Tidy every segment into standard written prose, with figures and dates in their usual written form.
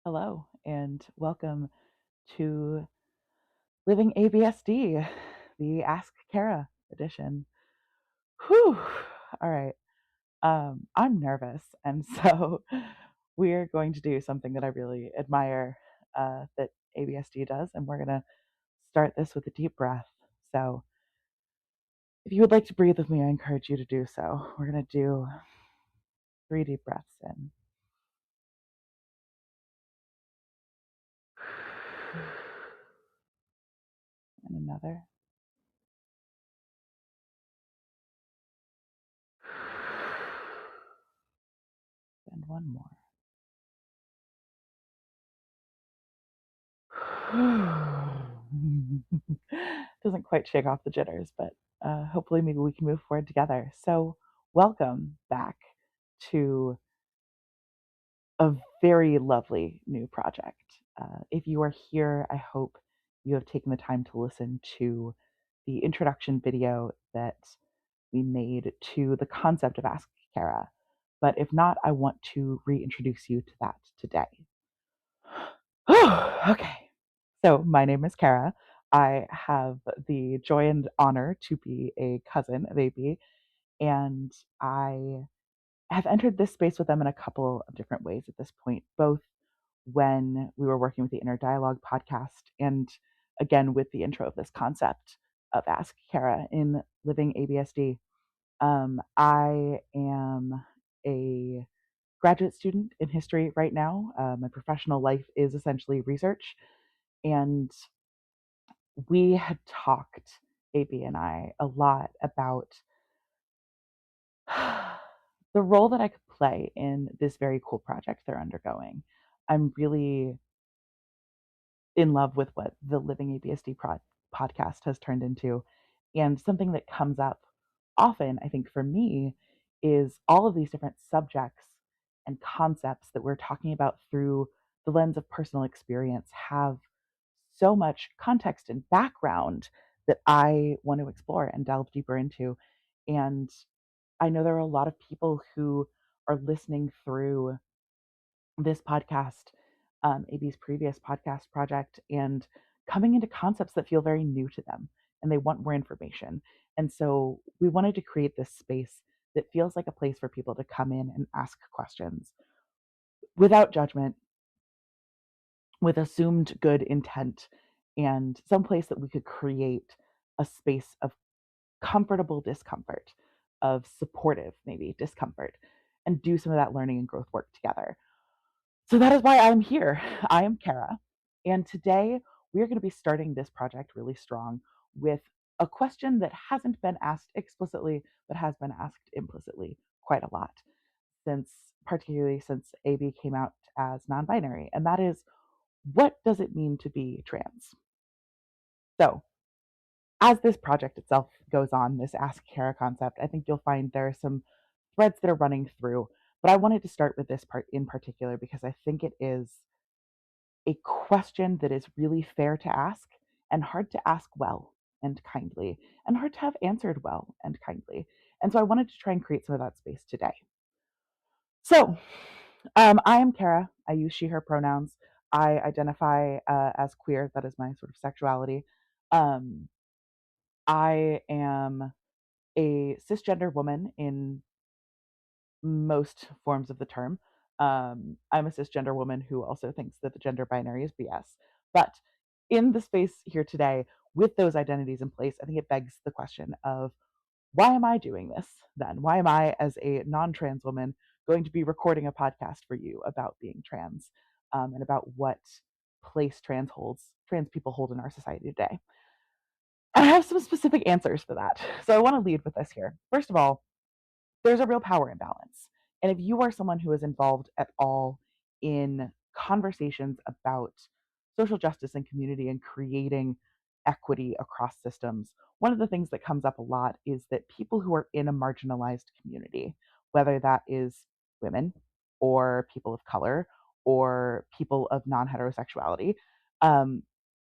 Hello, and welcome to Living ABSD, the Ask Kara edition. Whew. All right. I'm nervous, and so we're going to do something that I really admire that ABSD does, and we're going to start this with a deep breath. So, if you would like to breathe with me, I encourage you to do so. We're going to do 3 deep breaths in. And another. And one more. Doesn't quite shake off the jitters, but hopefully maybe we can move forward together. So, welcome back to a very lovely new project. If you are here, I hope you have taken the time to listen to the introduction video that we made to the concept of Ask Kara. But if not, I want to reintroduce you to that today. Okay. So, my name is Kara. I have the joy and honor to be a cousin of AB, and I have entered this space with them in a couple of different ways at this point, both when we were working with the Inner Dialogue podcast and again with the intro of this concept of Ask Kara in Living ABSD. I am a graduate student in history right now. My professional life is essentially research, and we had talked, AB and I, a lot about the role that I could play in this very cool project they're undergoing. I'm really in love with what the Living ABSD podcast has turned into. And something that comes up often, I think, for me, is all of these different subjects and concepts that we're talking about through the lens of personal experience have so much context and background that I want to explore and delve deeper into. And I know there are a lot of people who are listening through this podcast, AB's previous podcast project, and coming into concepts that feel very new to them and they want more information. And so we wanted to create this space that feels like a place for people to come in and ask questions without judgment, with assumed good intent, and some place that we could create a space of comfortable discomfort, of supportive, maybe discomfort, and do some of that learning and growth work together. So that is why I'm here. I am Kara, and today we are going to be starting this project really strong with a question that hasn't been asked explicitly, but has been asked implicitly quite a lot since, particularly since AB came out as non binary, and that is, what does it mean to be trans? So, as this project itself goes on, this Ask Kara concept, I think you'll find there are some threads that are running through. But I wanted to start with this part in particular because I think it is a question that is really fair to ask and hard to ask well and kindly, and hard to have answered well and kindly. And so I wanted to try and create some of that space today. So I am Kara. I use she, her pronouns. I identify as queer. That is my sort of sexuality. Um, I am a cisgender woman in most forms of the term. I'm a cisgender woman who also thinks that the gender binary is BS. But in the space here today, with those identities in place, I think it begs the question of, why am I doing this then? Why am I, as a non trans woman, going to be recording a podcast for you about being trans, and about what place trans people hold in our society today? I have some specific answers for that. So I want to lead with this here. First of all, there's a real power imbalance. And if you are someone who is involved at all in conversations about social justice and community and creating equity across systems, one of the things that comes up a lot is that people who are in a marginalized community, whether that is women or people of color or people of non heterosexuality, um,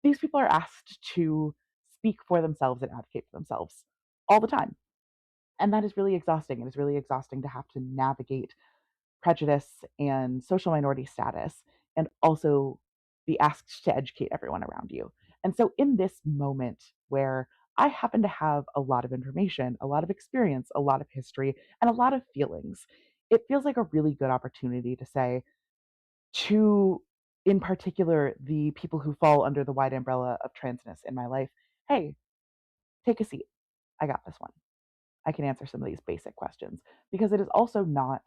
these people are asked to speak for themselves and advocate for themselves all the time, and that is really exhausting. It is really exhausting to have to navigate prejudice and social minority status and also be asked to educate everyone around you. And so, in this moment where I happen to have a lot of information, a lot of experience, a lot of history, and a lot of feelings, it feels like a really good opportunity to say to, in particular, the people who fall under the wide umbrella of transness in my life, hey, take a seat. I got this one. I can answer some of these basic questions because it is also not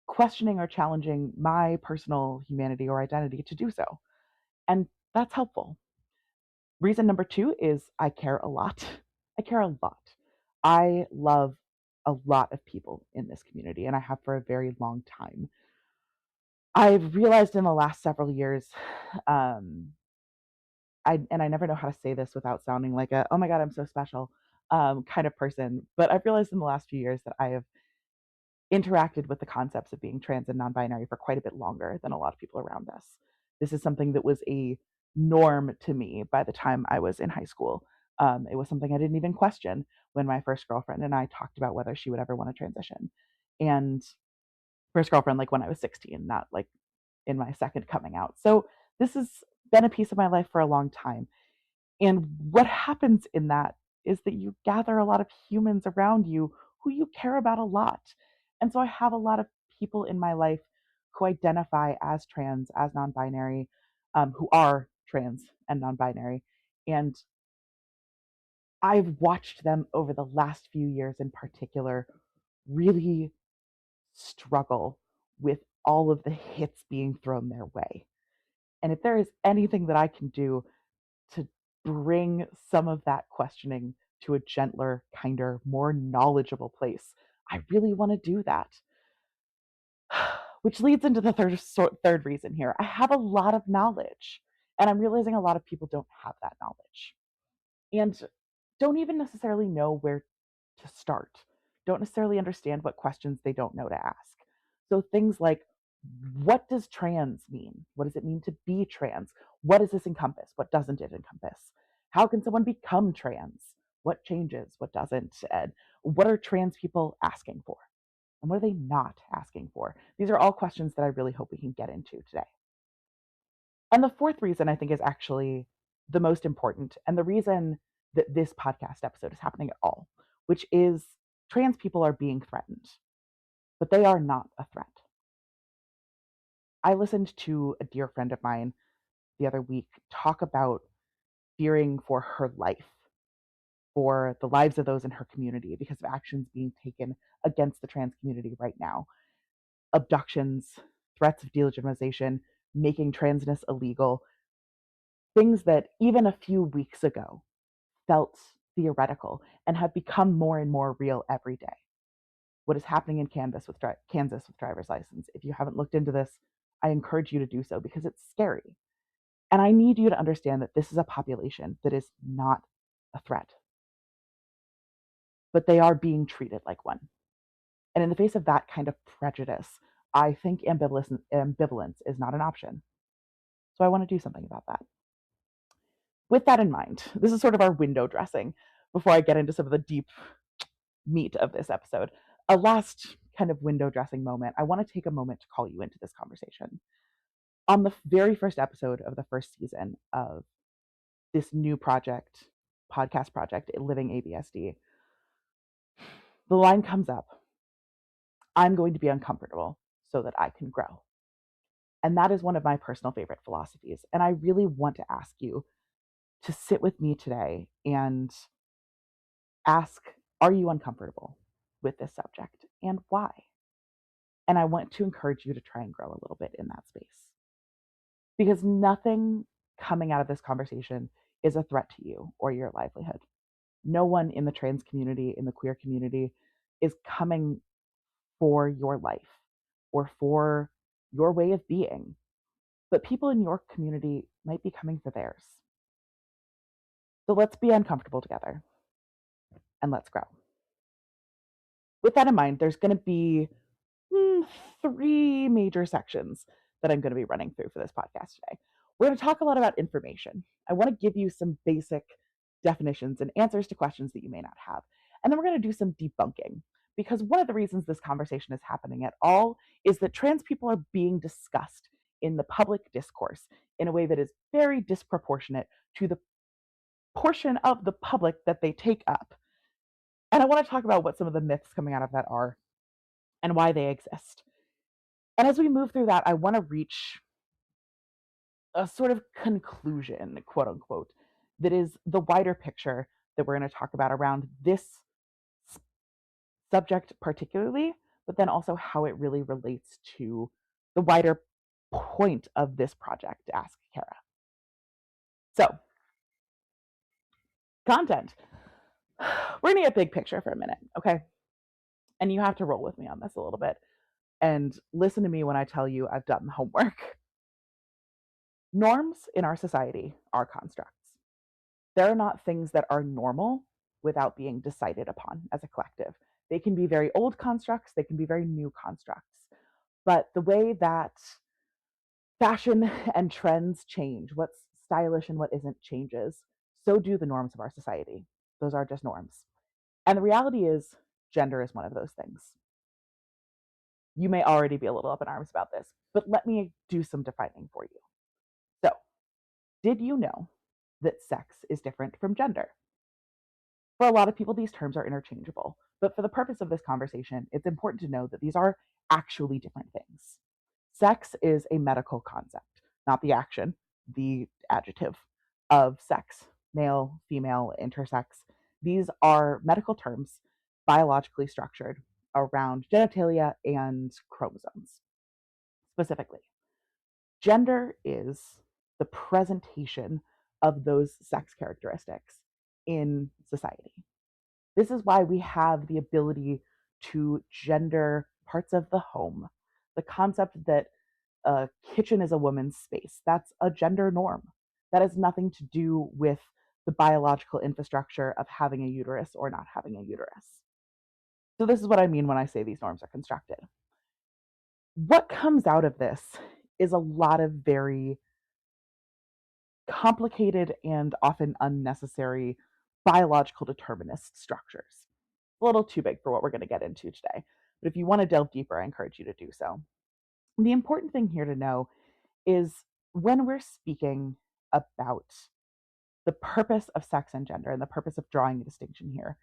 questioning or challenging my personal humanity or identity to do so. And that's helpful. Reason number two is I care a lot. I care a lot. I love a lot of people in this community, and I have for a very long time. I've realized in the last several years, um, I never know how to say this without sounding like a oh my god I'm so special kind of person, but I've realized in the last few years that I have interacted with the concepts of being trans and non-binary for quite a bit longer than a lot of people around us. This is something that was a norm to me by the time I was in high school. It was something I didn't even question when my first girlfriend and I talked about whether she would ever want to transition. And first girlfriend, like when I was 16, not like in my second coming out. So this has been a piece of my life for a long time. And what happens in that is that you gather a lot of humans around you who you care about a lot. And so I have a lot of people in my life who identify as trans, as non binary, who are trans and non binary. And I've watched them over the last few years in particular really struggle with all of the hits being thrown their way. And if there is anything that I can do to bring some of that questioning to a gentler, kinder, more knowledgeable place, I really want to do that. Which leads into the third reason here. I have a lot of knowledge, and I'm realizing a lot of people don't have that knowledge and don't even necessarily know where to start, don't necessarily understand what questions they don't know to ask. So things like, what does trans mean? What does it mean to be trans? What does this encompass? What doesn't it encompass? How can someone become trans? What changes? What doesn't? And what are trans people asking for? And what are they not asking for? These are all questions that I really hope we can get into today. And the fourth reason I think is actually the most important, and the reason that this podcast episode is happening at all, which is trans people are being threatened, but they are not a threat. I listened to a dear friend of mine the other week talk about fearing for her life, for the lives of those in her community because of actions being taken against the trans community right now. Abductions, threats of delegitimization, making transness illegal, things that even a few weeks ago felt theoretical and have become more and more real every day. What is happening in Kansas with driver's license? If you haven't looked into this, I encourage you to do so because it's scary. And I need you to understand that this is a population that is not a threat, but they are being treated like one. And in the face of that kind of prejudice, I think ambivalence is not an option. So I want to do something about that. With that in mind, this is sort of our window dressing before I get into some of the deep meat of this episode. A last kind of window dressing moment, I want to take a moment to call you into this conversation. On the very first episode of the first season of this new podcast project, Living ABSD, the line comes up, I'm going to be uncomfortable so that I can grow. And that is one of my personal favorite philosophies. And I really want to ask you to sit with me today and ask, are you uncomfortable with this subject and why? And I want to encourage you to try and grow a little bit in that space because nothing coming out of this conversation is a threat to you or your livelihood. No one in the trans community, in the queer community, is coming for your life or for your way of being. But people in your community might be coming for theirs. So let's be uncomfortable together and let's grow. With that in mind, there's going to be three major sections that I'm going to be running through for this podcast today. We're going to talk a lot about information. I want to give you some basic definitions and answers to questions that you may not have. And then we're going to do some debunking. because one of the reasons this conversation is happening at all is that trans people are being discussed in the public discourse in a way that is very disproportionate to the portion of the public that they take up. And I want to talk about what some of the myths coming out of that are and why they exist. And as we move through that, I want to reach a sort of conclusion, quote unquote, that is the wider picture that we're going to talk about around this subject particularly, but then also how it really relates to the wider point of this project, Ask Kara. So, content. We're going to get big picture for a minute, okay? And you have to roll with me on this a little bit and listen to me when I tell you I've done the homework. Norms in our society are constructs. There are not things that are normal without being decided upon as a collective. They can be very old constructs, they can be very new constructs. But the way that fashion and trends change, what's stylish and what isn't changes, so do the norms of our society. Those are just norms. And the reality is, gender is one of those things. You may already be a little up in arms about this, but let me do some defining for you. So, did you know that sex is different from gender? For a lot of people, these terms are interchangeable, but for the purpose of this conversation, it's important to know that these are actually different things. Sex is a medical concept, not the action, the adjective of sex, male, female, intersex. These are medical terms, biologically structured around genitalia and chromosomes. Specifically, gender is the presentation of those sex characteristics in society. This is why we have the ability to gender parts of the home. The concept that a kitchen is a woman's space, that's a gender norm. That has nothing to do with the biological infrastructure of having a uterus or not having a uterus. So, this is what I mean when I say these norms are constructed. What comes out of this is a lot of very complicated and often unnecessary biological determinist structures. A little too big for what we're going to get into today. But if you want to delve deeper, I encourage you to do so. The important thing here to know is when we're speaking about the purpose of sex and gender and the purpose of drawing a distinction here,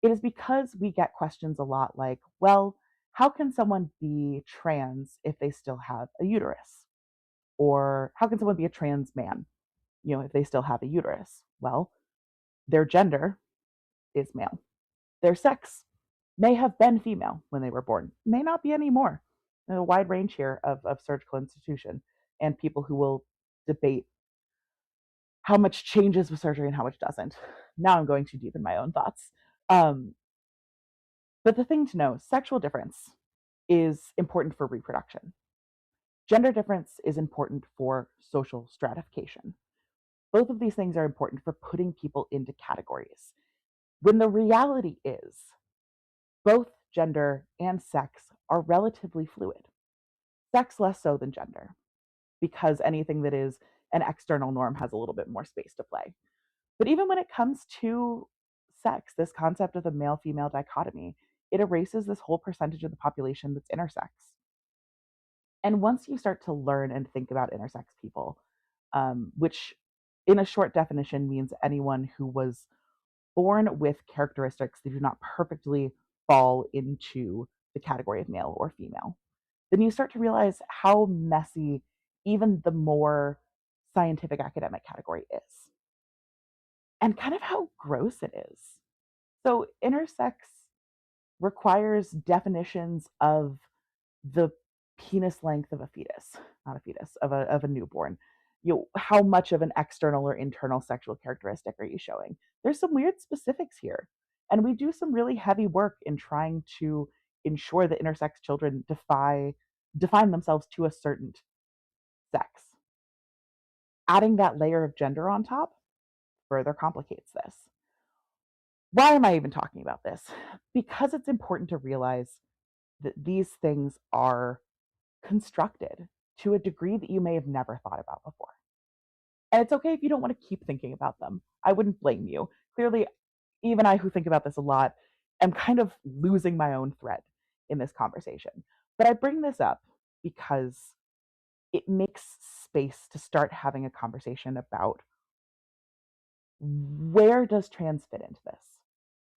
it is because we get questions a lot like, well, how can someone be trans if they still have a uterus? Or how can someone be a trans man, if they still have a uterus? Well, their gender is male. Their sex may have been female when they were born, may not be anymore. There's a wide range here of surgical institution and people who will debate how much changes with surgery and how much doesn't. Now I'm going too deep in my own thoughts. But the thing to know, sexual difference is important for reproduction. Gender difference is important for social stratification. Both of these things are important for putting people into categories. When the reality is, both gender and sex are relatively fluid. Sex less so than gender, because anything that is an external norm has a little bit more space to play. But even when it comes to sex, this concept of the male-female dichotomy, it erases this whole percentage of the population that's intersex. And once you start to learn and think about intersex people, which in a short definition means anyone who was born with characteristics that do not perfectly fall into the category of male or female, then you start to realize how messy even the more scientific academic category is, and kind of how gross it is. So, intersex requires definitions of the penis length of a fetus, not a fetus, of a newborn. How much of an external or internal sexual characteristic are you showing? There's some weird specifics here. And we do some really heavy work in trying to ensure that intersex children define themselves to a certain sex. Adding that layer of gender on top further complicates this. Why am I even talking about this? Because it's important to realize that these things are constructed to a degree that you may have never thought about before. And it's okay if you don't want to keep thinking about them. I wouldn't blame you. Clearly, even I, who think about this a lot, am kind of losing my own thread in this conversation. But I bring this up because it makes space to start having a conversation about where does trans fit into this?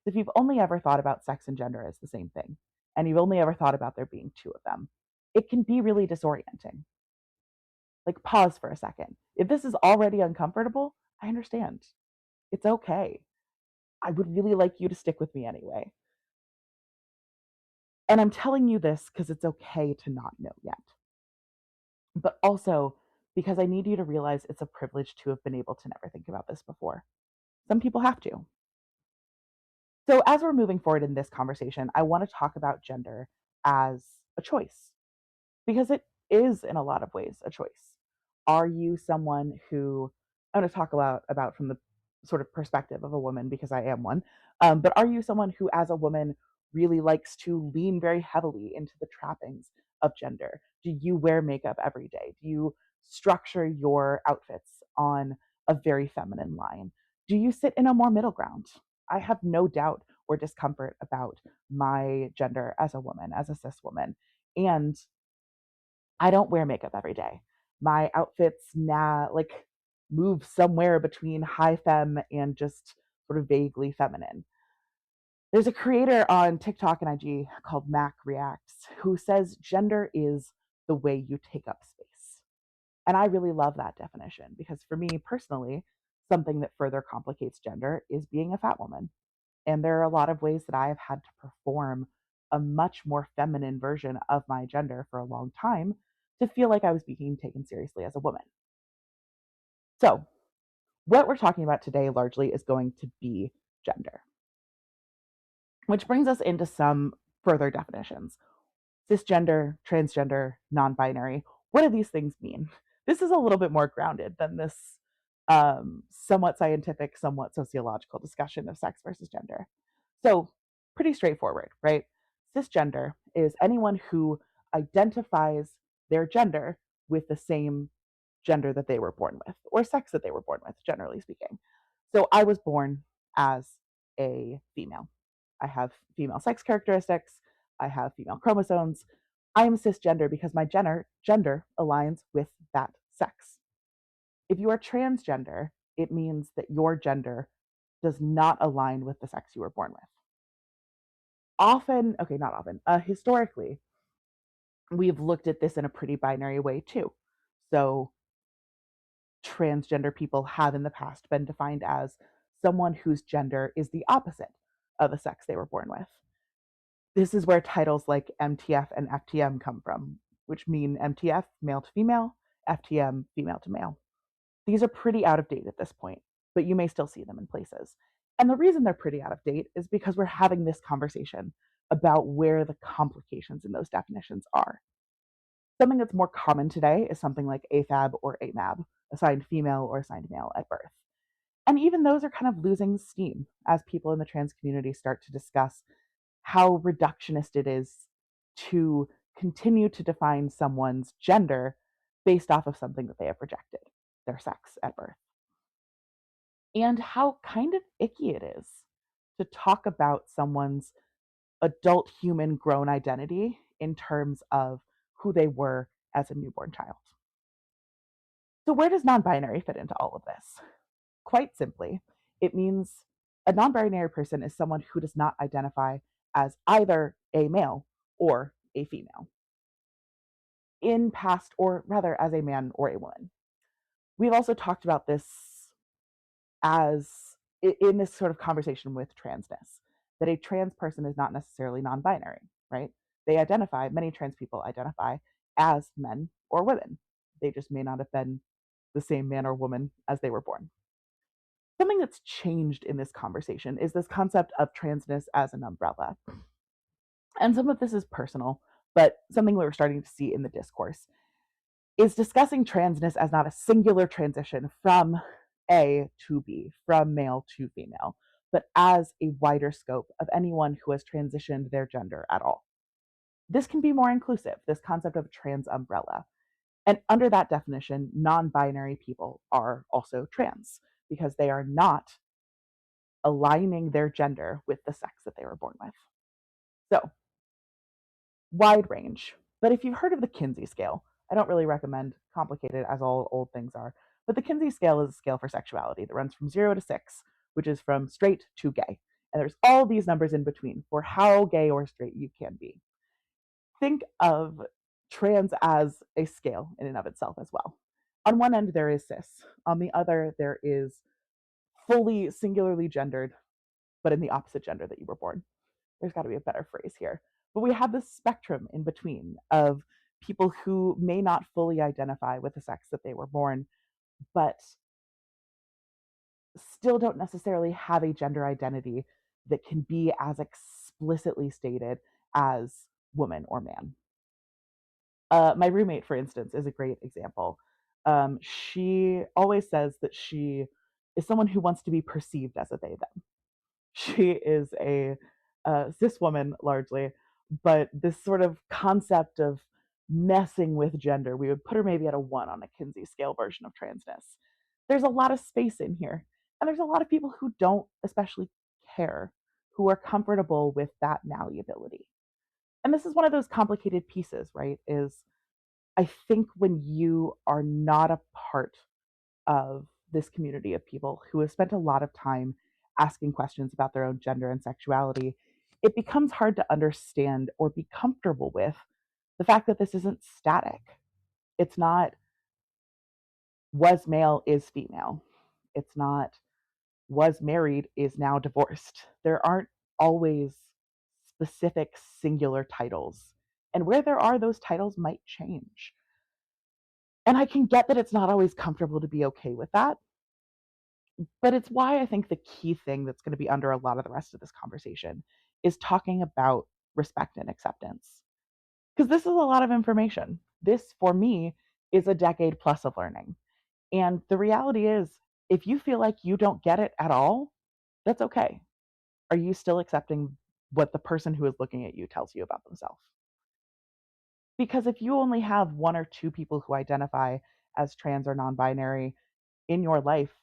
If you've only ever thought about sex and gender as the same thing, and you've only ever thought about there being two of them, it can be really disorienting. Like, pause for a second. If this is already uncomfortable, I understand. It's okay. I would really like you to stick with me anyway. And I'm telling you this because it's okay to not know yet, but also because I need you to realize it's a privilege to have been able to never think about this before. Some people have to. So, as we're moving forward in this conversation, I want to talk about gender as a choice because it is, in a lot of ways, a choice. Are you someone who, I'm going to talk about from the sort of perspective of a woman because I am one, but are you someone who, as a woman, really likes to lean very heavily into the trappings of gender? Do you wear makeup every day? Do you structure your outfits on a very feminine line? Do you sit in a more middle ground? I have no doubt or discomfort about my gender as a woman, as a cis woman. And I don't wear makeup every day. My outfits now like move somewhere between high femme and just sort of vaguely feminine. There's a creator on TikTok and IG called Mac Reacts who says gender is the way you take up space. And I really love that definition because for me personally, something that further complicates gender is being a fat woman. And there are a lot of ways that I have had to perform a much more feminine version of my gender for a long time to feel like I was being taken seriously as a woman. So, what we're talking about today largely is going to be gender, which brings us into some further definitions. Cisgender, transgender, non binary. What do these things mean? This is a little bit more grounded than this somewhat scientific, somewhat sociological discussion of sex versus gender. So, pretty straightforward, right? Cisgender is anyone who identifies their gender with the same gender that they were born with, or sex that they were born with, generally speaking. So, I was born as a female. I have female sex characteristics, I have female chromosomes. I am cisgender because my gender aligns with that sex. If you are transgender, it means that your gender does not align with the sex you were born with. Often, okay, not often, historically, we've looked at this in a pretty binary way too. So, transgender people have in the past been defined as someone whose gender is the opposite of the sex they were born with. This is where titles like MTF and FTM come from, which mean MTF, male to female, FTM, female to male. These are pretty out of date at this point, but you may still see them in places. And the reason they're pretty out of date is because we're having this conversation about where the complications in those definitions are. Something that's more common today is something like AFAB or AMAB, assigned female or assigned male at birth. And even those are kind of losing steam as people in the trans community start to discuss how reductionist it is to continue to define someone's gender based off of something that they have rejected, their sex at birth. And how kind of icky it is to talk about someone's adult human grown identity in terms of who they were as a newborn child. So, where does non binary fit into all of this? Quite simply, it means a non binary person is someone who does not identify as either a male or a female in past, or rather as a man or a woman. We've also talked about this as in this sort of conversation with transness, that a trans person is not necessarily non binary, right? Many trans people identify as men or women. They just may not have been the same man or woman as they were born. Something that's changed in this conversation is this concept of transness as an umbrella. And some of this is personal, but something we're starting to see in the discourse is discussing transness as not a singular transition from A to B, from male to female, but as a wider scope of anyone who has transitioned their gender at all. This can be more inclusive, this concept of trans umbrella. And under that definition, non binary people are also trans because they are not aligning their gender with the sex that they were born with. So, wide range. But if you've heard of the Kinsey scale, I don't really recommend, complicated as all old things are, but the Kinsey scale is a scale for sexuality that runs from 0 to 6, which is from straight to gay. And there's all these numbers in between for how gay or straight you can be. Think of trans as a scale in and of itself as well. On one end, there is cis. On the other, there is fully singularly gendered, but in the opposite gender that you were born. There's got to be a better phrase here. But we have this spectrum in between of people who may not fully identify with the sex that they were born, but still don't necessarily have a gender identity that can be as explicitly stated as woman or man. My roommate, for instance, is a great example. She always says that she is someone who wants to be perceived as a they them. She is a cis woman largely, but this sort of concept of messing with gender, we would put her maybe at a 1 on a Kinsey scale version of transness. There's a lot of space in here, and there's a lot of people who don't especially care, who are comfortable with that malleability. And this is one of those complicated pieces, right? Is I think when you are not a part of this community of people who have spent a lot of time asking questions about their own gender and sexuality, it becomes hard to understand or be comfortable with the fact that this isn't static. It's not was male is female. It's not was married is now divorced. There aren't always specific singular titles. And where there are, those titles might change. And I can get that it's not always comfortable to be okay with that. But it's why I think the key thing that's going to be under a lot of the rest of this conversation is talking about respect and acceptance. Because this is a lot of information. This, for me, is a decade plus of learning. And the reality is, if you feel like you don't get it at all, that's okay. Are you still accepting what the person who is looking at you tells you about themselves? Because if you only have 1 or 2 people who identify as trans or non binary in your life,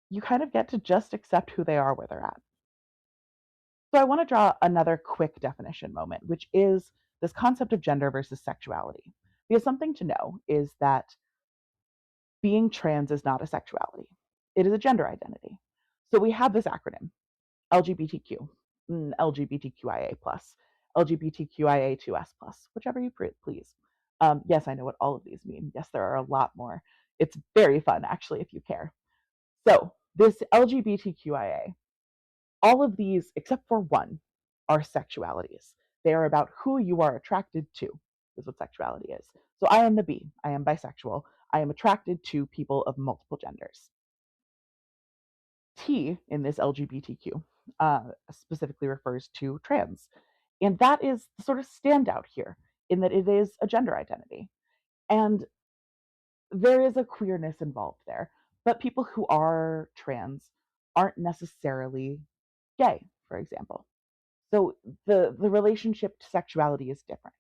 you kind of get to just accept who they are where they're at. So I want to draw another quick definition moment, which is this concept of gender versus sexuality. Because something to know is that being trans is not a sexuality, it is a gender identity. So we have this acronym LGBTQ, LGBTQIA, LGBTQIA2S, whichever you please. Yes, I know what all of these mean. Yes, there are a lot more. It's very fun, actually, if you care. So, this LGBTQIA, all of these, except for one, are sexualities. They are about who you are attracted to, is what sexuality is. So I am the B. I am bisexual. I am attracted to people of multiple genders. T in this LGBTQ specifically refers to trans. And that is the sort of standout here in that it is a gender identity. And there is a queerness involved there. But people who are trans aren't necessarily gay, for example. So the relationship to sexuality is different.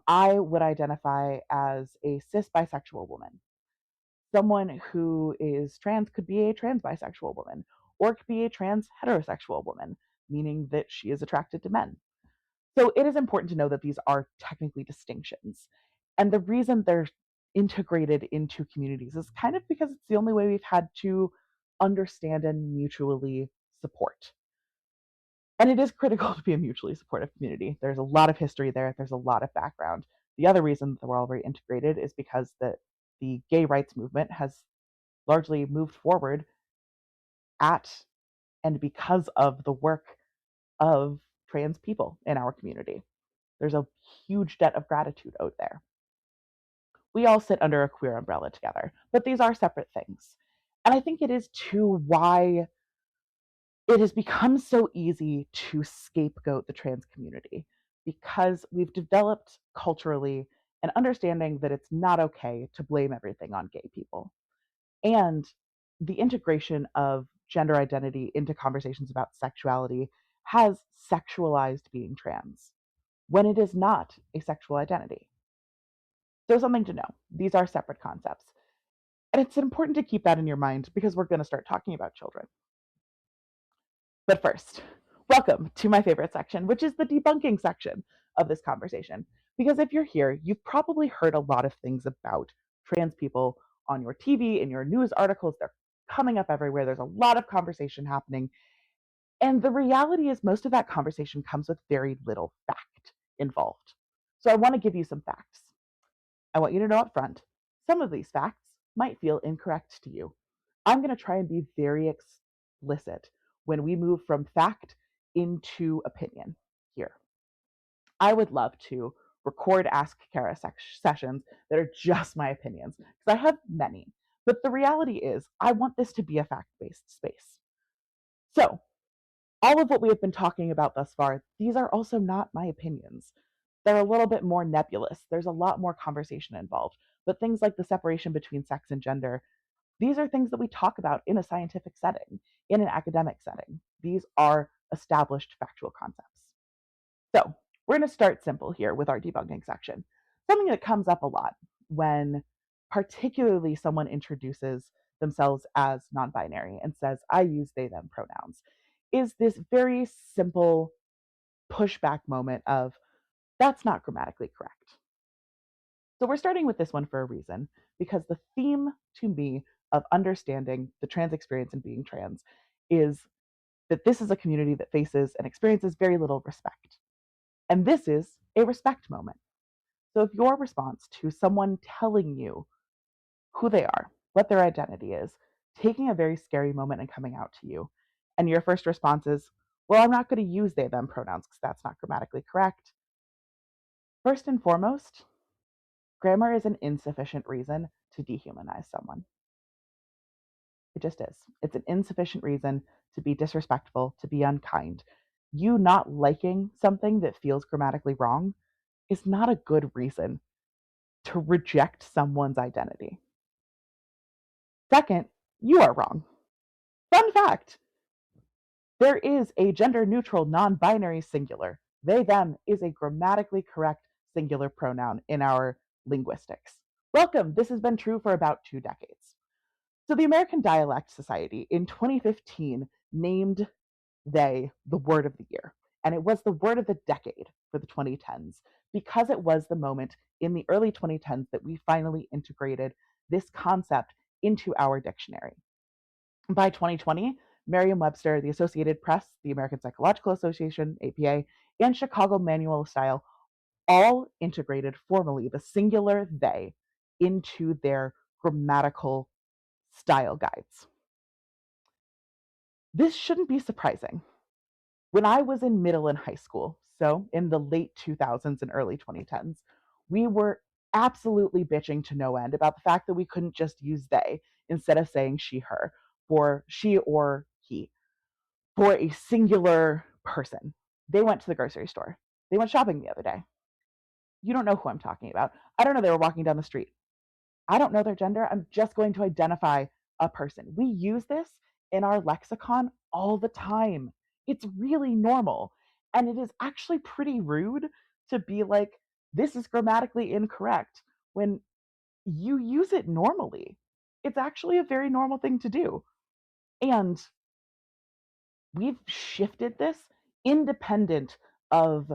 I would identify as a cis bisexual woman. Someone who is trans could be a trans bisexual woman, or it could be a trans heterosexual woman, meaning that she is attracted to men. So it is important to know that these are technically distinctions. And the reason they're integrated into communities is kind of because it's the only way we've had to understand and mutually support. And it is critical to be a mutually supportive community. There's a lot of history there, there's a lot of background. The other reason that we're all very integrated is because the gay rights movement has largely moved forward at and because of the work of trans people in our community. There's a huge debt of gratitude out there. We all sit under a queer umbrella together, but these are separate things. And I think it is too why it has become so easy to scapegoat the trans community because we've developed culturally an understanding that it's not okay to blame everything on gay people. And the integration of gender identity into conversations about sexuality has sexualized being trans when it is not a sexual identity. So, something to know these are separate concepts. And it's important to keep that in your mind because we're going to start talking about children. But first, welcome to my favorite section, which is the debunking section of this conversation. Because if you're here, you've probably heard a lot of things about trans people on your TV, in your news articles. They're coming up everywhere. There's a lot of conversation happening. And the reality is, most of that conversation comes with very little fact involved. So I want to give you some facts. I want you to know up front, some of these facts might feel incorrect to you. I'm going to try and be very explicit when we move from fact into opinion here. I would love to record Ask Kara sessions that are just my opinions, because I have many. But the reality is, I want this to be a fact based space. So, all of what we have been talking about thus far, these are also not my opinions. They're a little bit more nebulous. There's a lot more conversation involved. But things like the separation between sex and gender, these are things that we talk about in a scientific setting, in an academic setting. These are established factual concepts. So we're going to start simple here with our debunking section. Something that comes up a lot when particularly someone introduces themselves as non-binary and says, I use they, them pronouns, is this very simple pushback moment of, that's not grammatically correct. So we're starting with this one for a reason, because the theme to me of understanding the trans experience and being trans is that this is a community that faces and experiences very little respect. And this is a respect moment. So if your response to someone telling you who they are, what their identity is, taking a very scary moment and coming out to you, and your first response is, well, I'm not going to use they, them pronouns because that's not grammatically correct. First and foremost, grammar is an insufficient reason to dehumanize someone. It just is. It's an insufficient reason to be disrespectful, to be unkind. You not liking something that feels grammatically wrong is not a good reason to reject someone's identity. Second, you are wrong. Fun fact, there is a gender neutral non binary singular. They, them is a grammatically correct singular pronoun in our linguistics. Welcome. This has been true for about 2 decades. So, the American Dialect Society in 2015 named they the word of the year. And it was the word of the decade for the 2010s because it was the moment in the early 2010s that we finally integrated this concept into our dictionary. By 2020, Merriam-Webster, the Associated Press, the American Psychological Association, APA, and Chicago Manual of Style all integrated formally the singular they into their grammatical style guides. This shouldn't be surprising. When I was in middle and high school, so in the late 2000s and early 2010s, we were absolutely bitching to no end about the fact that we couldn't just use they instead of saying she, her, for she or he, for a singular person. They went to the grocery store. They went shopping the other day. You don't know who I'm talking about. I don't know. They were walking down the street. I don't know their gender. I'm just going to identify a person. We use this in our lexicon all the time. It's really normal. And it is actually pretty rude to be like, this is grammatically incorrect when you use it normally. It's actually a very normal thing to do. And we've shifted this independent of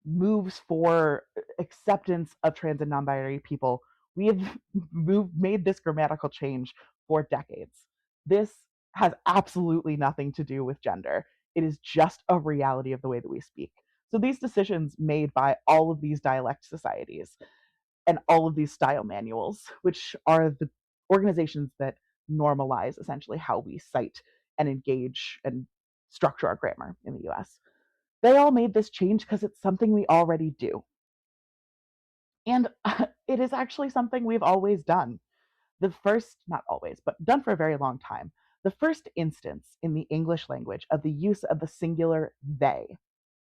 moves for acceptance of trans and non-binary people. We have made this grammatical change for decades. This has absolutely nothing to do with gender. It is just a reality of the way that we speak. So these decisions made by all of these dialect societies and all of these style manuals, which are the organizations that normalize essentially how we cite and engage and structure our grammar in the US, they all made this change because it's something we already do. And it is actually something we've always done. The first, not always, but done for a very long time. The first instance in the English language of the use of the singular they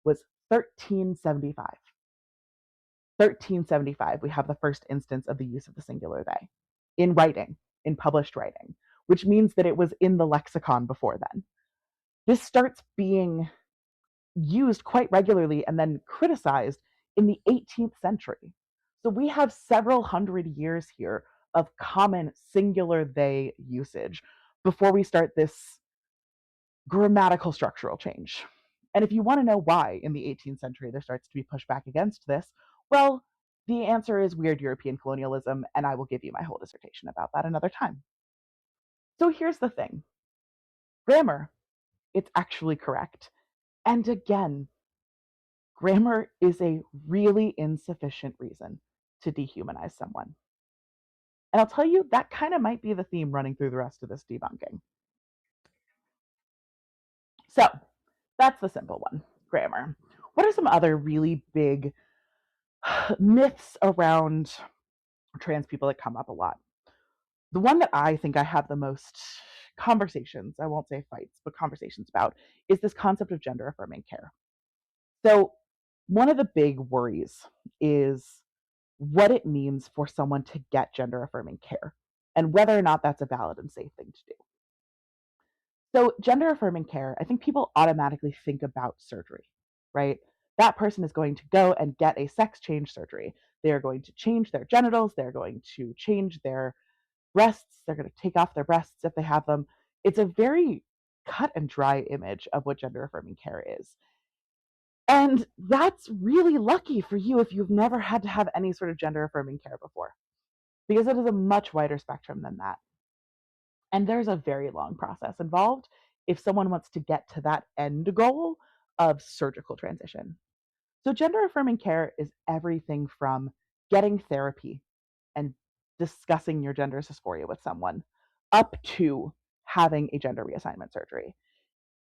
was 1375. 1375, we have the first instance of the use of the singular they in writing, in published writing, which means that it was in the lexicon before then. This starts being used quite regularly and then criticized in the 18th century. So we have several hundred years here of common singular they usage before we start this grammatical structural change. And if you want to know why in the 18th century there starts to be pushback against this, well, the answer is weird European colonialism, and I will give you my whole dissertation about that another time. So here's the thing. Grammar, it's actually correct. And again, grammar is a really insufficient reason to dehumanize someone. And I'll tell you, that kind of might be the theme running through the rest of this debunking. So that's the simple one, grammar. What are some other really big myths around trans people that come up a lot? The one that I think I have the most conversations, I won't say fights, but conversations about, is this concept of gender affirming care. So, one of the big worries is what it means for someone to get gender affirming care and whether or not that's a valid and safe thing to do. So, gender affirming care, I think people automatically think about surgery, right? That person is going to go and get a sex change surgery. They are going to change their genitals, they're going to change their breasts, they're going to take off their breasts if they have them. It's a very cut and dry image of what gender affirming care is. And that's really lucky for you if you've never had to have any sort of gender affirming care before, because it is a much wider spectrum than that. And there's a very long process involved if someone wants to get to that end goal of surgical transition. So, gender affirming care is everything from getting therapy and discussing your gender dysphoria with someone up to having a gender reassignment surgery.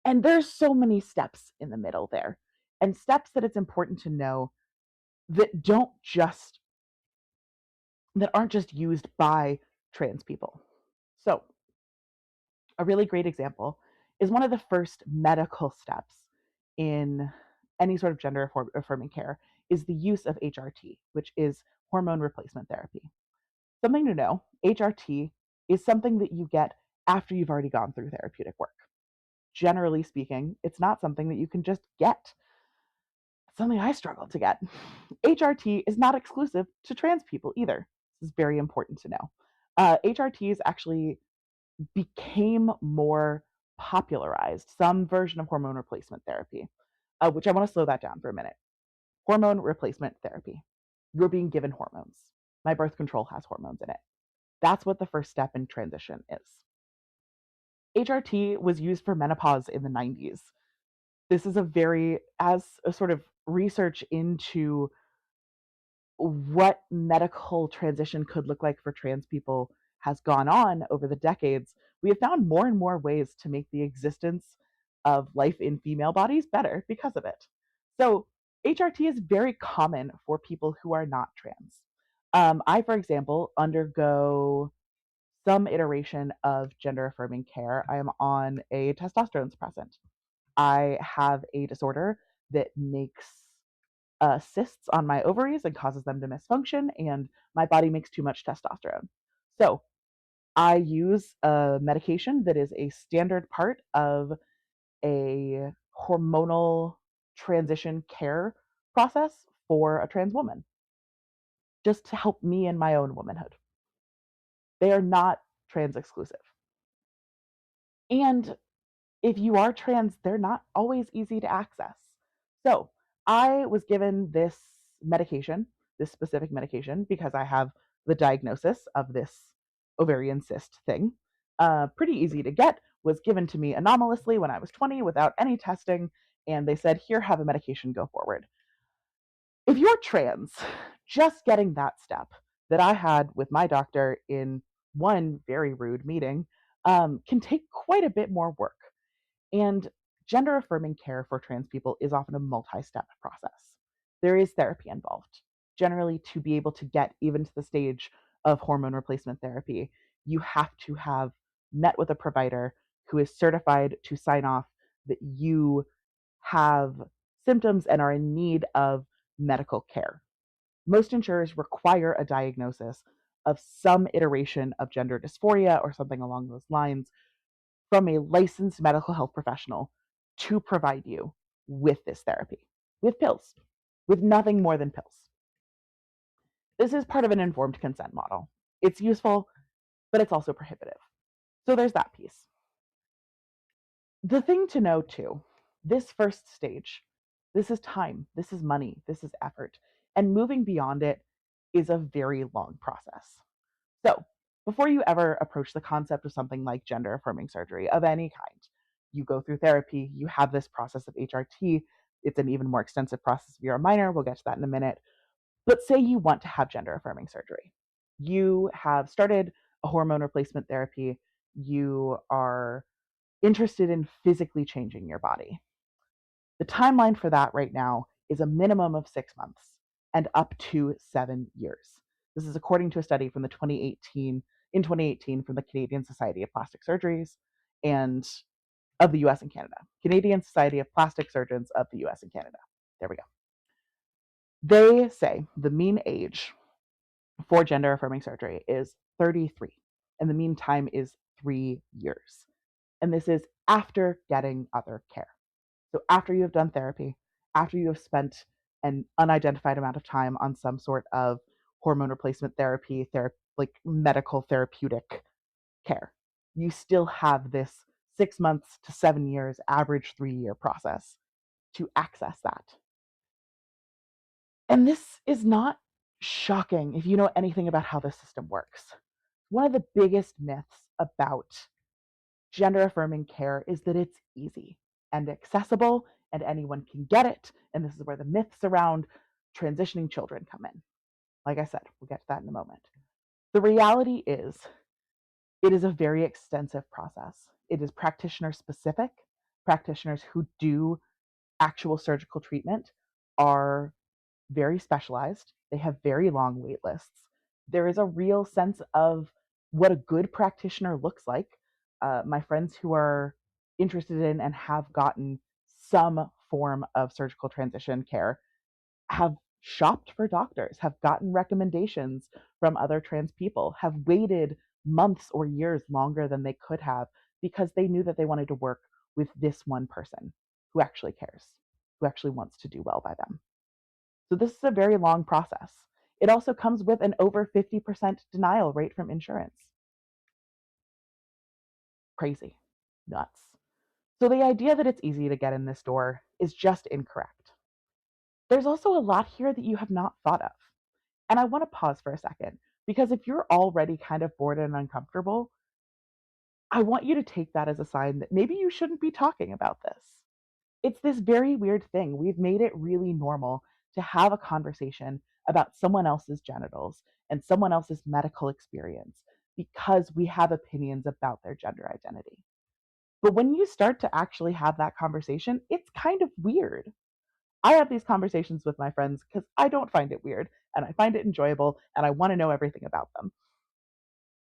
And there's so many steps in the middle there, and steps that it's important to know that aren't just used by trans people. So, a really great example is one of the first medical steps in any sort of gender affirming care is the use of HRT, which is hormone replacement therapy. Something to know, HRT is something that you get after you've already gone through therapeutic work. Generally speaking, it's not something that you can just get. It's something I struggle to get. HRT is not exclusive to trans people either. This is very important to know. HRTs actually became more popularized, some version of hormone replacement therapy, which I want to slow that down for a minute. Hormone replacement therapy. You're being given hormones. My birth control has hormones in it. That's what the first step in transition is. HRT was used for menopause in the 90s. This is as a sort of research into what medical transition could look like for trans people has gone on over the decades, we have found more and more ways to make the existence of life in female bodies better because of it. So, HRT is very common for people who are not trans. I, for example, undergo some iteration of gender affirming care. I am on a testosterone suppressant. I have a disorder that makes cysts on my ovaries and causes them to misfunction, and my body makes too much testosterone. So I use a medication that is a standard part of a hormonal transition care process for a trans woman, just to help me in my own womanhood. They are not trans exclusive. And if you are trans, they're not always easy to access. So I was given this specific medication, because I have the diagnosis of this ovarian cyst thing. Pretty easy to get, was given to me anomalously when I was 20 without any testing. And they said, here, have a medication, go forward. If you're trans, just getting that step that I had with my doctor in one very rude meeting can take quite a bit more work. And gender affirming care for trans people is often a multi step process. There is therapy involved. Generally, to be able to get even to the stage of hormone replacement therapy, you have to have met with a provider who is certified to sign off that you have symptoms and are in need of medical care. Most insurers require a diagnosis of some iteration of gender dysphoria or something along those lines from a licensed medical health professional to provide you with this therapy, with pills, with nothing more than pills. This is part of an informed consent model. It's useful, but it's also prohibitive. So there's that piece. The thing to know too, this first stage, this is time, this is money, this is effort, and moving beyond it is a very long process. So, before you ever approach the concept of something like gender affirming surgery of any kind, you go through therapy, you have this process of HRT. It's an even more extensive process if you're a minor. We'll get to that in a minute. But say you want to have gender affirming surgery. You have started a hormone replacement therapy. You are interested in physically changing your body. The timeline for that right now is a minimum of 6 months and up to 7 years. This is according to a study from the 2018 from the Canadian Society of Plastic Surgeries and of the US and Canada. Canadian Society of Plastic Surgeons of the US and Canada. There we go. They say the mean age for gender affirming surgery is 33, and the mean time is 3 years. And this is after getting other care. So after you have done therapy, after you have spent an unidentified amount of time on some sort of hormone replacement therapy, like medical therapeutic care, you still have this 6 months to 7 years, average 3 year process to access that. And this is not shocking if you know anything about how the system works. One of the biggest myths about gender affirming care is that it's easy and accessible and anyone can get it. And this is where the myths around transitioning children come in. Like I said, we'll get to that in a moment. The reality is, it is a very extensive process. It is practitioner specific. Practitioners who do actual surgical treatment are very specialized. They have very long wait lists. There is a real sense of what a good practitioner looks like. My friends who are interested in and have gotten some form of surgical transition care have shopped for doctors, have gotten recommendations from other trans people, have waited months or years longer than they could have because they knew that they wanted to work with this one person who actually cares, who actually wants to do well by them. So this is a very long process. It also comes with an over 50% denial rate from insurance. Crazy. Nuts. So the idea that it's easy to get in this door is just incorrect. There's also a lot here that you have not thought of. And I want to pause for a second because if you're already kind of bored and uncomfortable, I want you to take that as a sign that maybe you shouldn't be talking about this. It's this very weird thing. We've made it really normal to have a conversation about someone else's genitals and someone else's medical experience because we have opinions about their gender identity. But when you start to actually have that conversation, it's kind of weird. I have these conversations with my friends because I don't find it weird and I find it enjoyable and I want to know everything about them.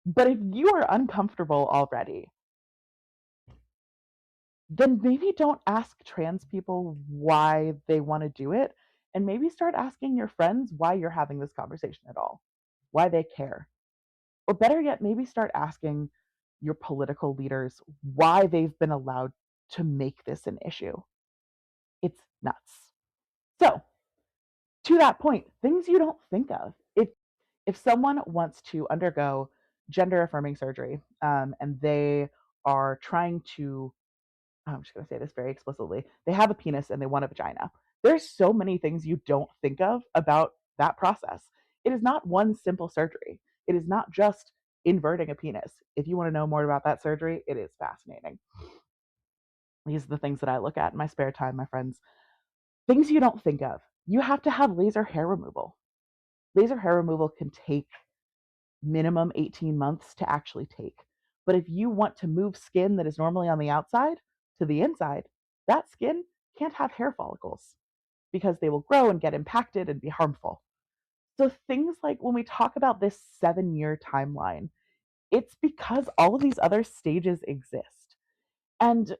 But if you are uncomfortable already, then maybe don't ask trans people why they want to do it, and maybe start asking your friends why you're having this conversation at all, why they care. Or better yet, maybe start asking your political leaders why they've been allowed to make this an issue. It's nuts. So, to that point, things you don't think of. If someone wants to undergo gender affirming surgery and they are trying to, I'm just going to say this very explicitly, they have a penis and they want a vagina. There's so many things you don't think of about that process. It is not one simple surgery. It is not just inverting a penis. If you want to know more about that surgery, it is fascinating. These are the things that I look at in my spare time, my friends. Things you don't think of. You have to have laser hair removal. Laser hair removal can take minimum 18 months to actually take. But if you want to move skin that is normally on the outside to the inside, that skin can't have hair follicles because they will grow and get impacted and be harmful. So things like when we talk about this 7 year timeline, it's because all of these other stages exist. And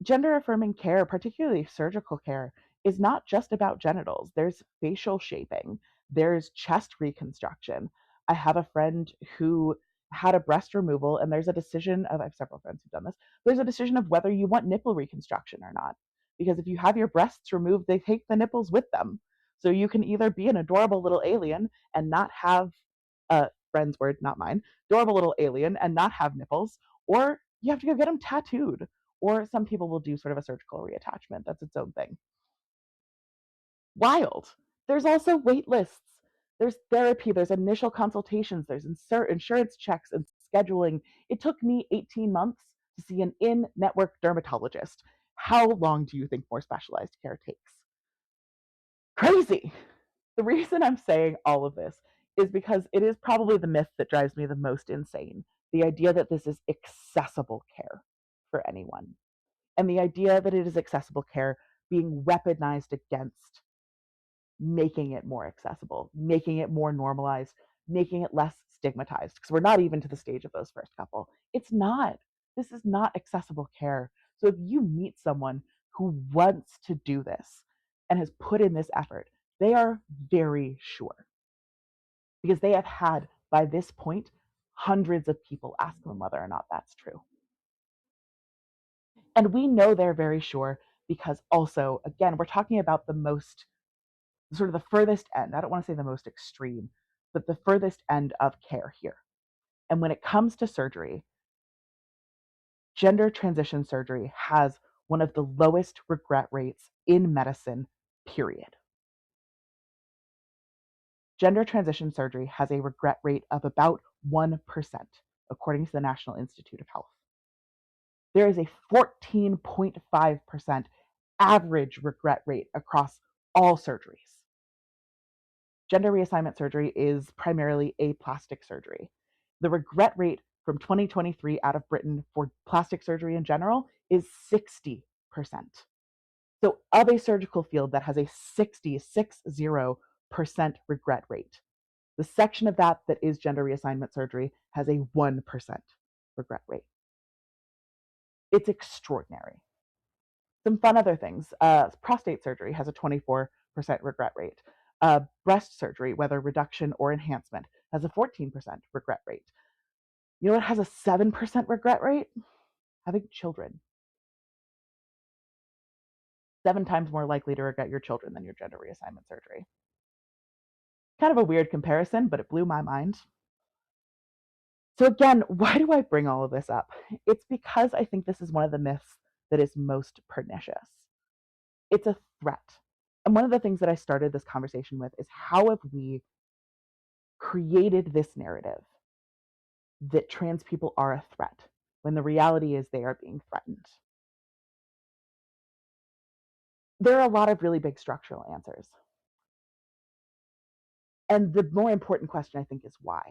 gender affirming care, particularly surgical care, is not just about genitals. There's facial shaping, there's chest reconstruction. I have a friend who had a breast removal, and there's a decision of, I have several friends who've done this, there's a decision of whether you want nipple reconstruction or not. Because if you have your breasts removed, they take the nipples with them. So you can either be an adorable little alien and not have a friend's word, not mine, adorable little alien and not have nipples, or you have to go get them tattooed, or some people will do sort of a surgical reattachment. That's its own thing. Wild. There's also wait lists. There's therapy, there's initial consultations, there's insurance checks and scheduling. It took me 18 months to see an in-network dermatologist. How long do you think more specialized care takes? Crazy. The reason I'm saying all of this is because it is probably the myth that drives me the most insane. The idea that this is accessible care for anyone. And the idea that it is accessible care being weaponized against making it more accessible, making it more normalized, making it less stigmatized. Because we're not even to the stage of those first couple. It's not. This is not accessible care. So if you meet someone who wants to do this and has put in this effort, they are very sure, because they have had, by this point, hundreds of people ask them whether or not that's true. And we know they're very sure because also, again, we're talking about the most, sort of the furthest end. I don't want to say the most extreme, but the furthest end of care here. And when it comes to surgery, gender transition surgery has one of the lowest regret rates in medicine, period. Gender transition surgery has a regret rate of about 1%, according to the National Institute of Health. There is a 14.5% average regret rate across all surgeries. Gender reassignment surgery is primarily a plastic surgery. The regret rate from 2023 out of Britain for plastic surgery in general is 60%. So, of a surgical field that has a 60% regret rate, the section of that that is gender reassignment surgery has a 1% regret rate. It's extraordinary. Some fun other things. Prostate surgery has a 24% regret rate. Breast surgery, whether reduction or enhancement, has a 14% regret rate. You know what has a 7% regret rate? Having children. 7 times more likely to regret your children than your gender reassignment surgery. Kind of a weird comparison, but it blew my mind. So again, why do I bring all of this up? It's because I think this is one of the myths that is most pernicious. It's a threat. And one of the things that I started this conversation with is, how have we created this narrative that trans people are a threat when the reality is they are being threatened? There are a lot of really big structural answers. And the more important question, I think, is why.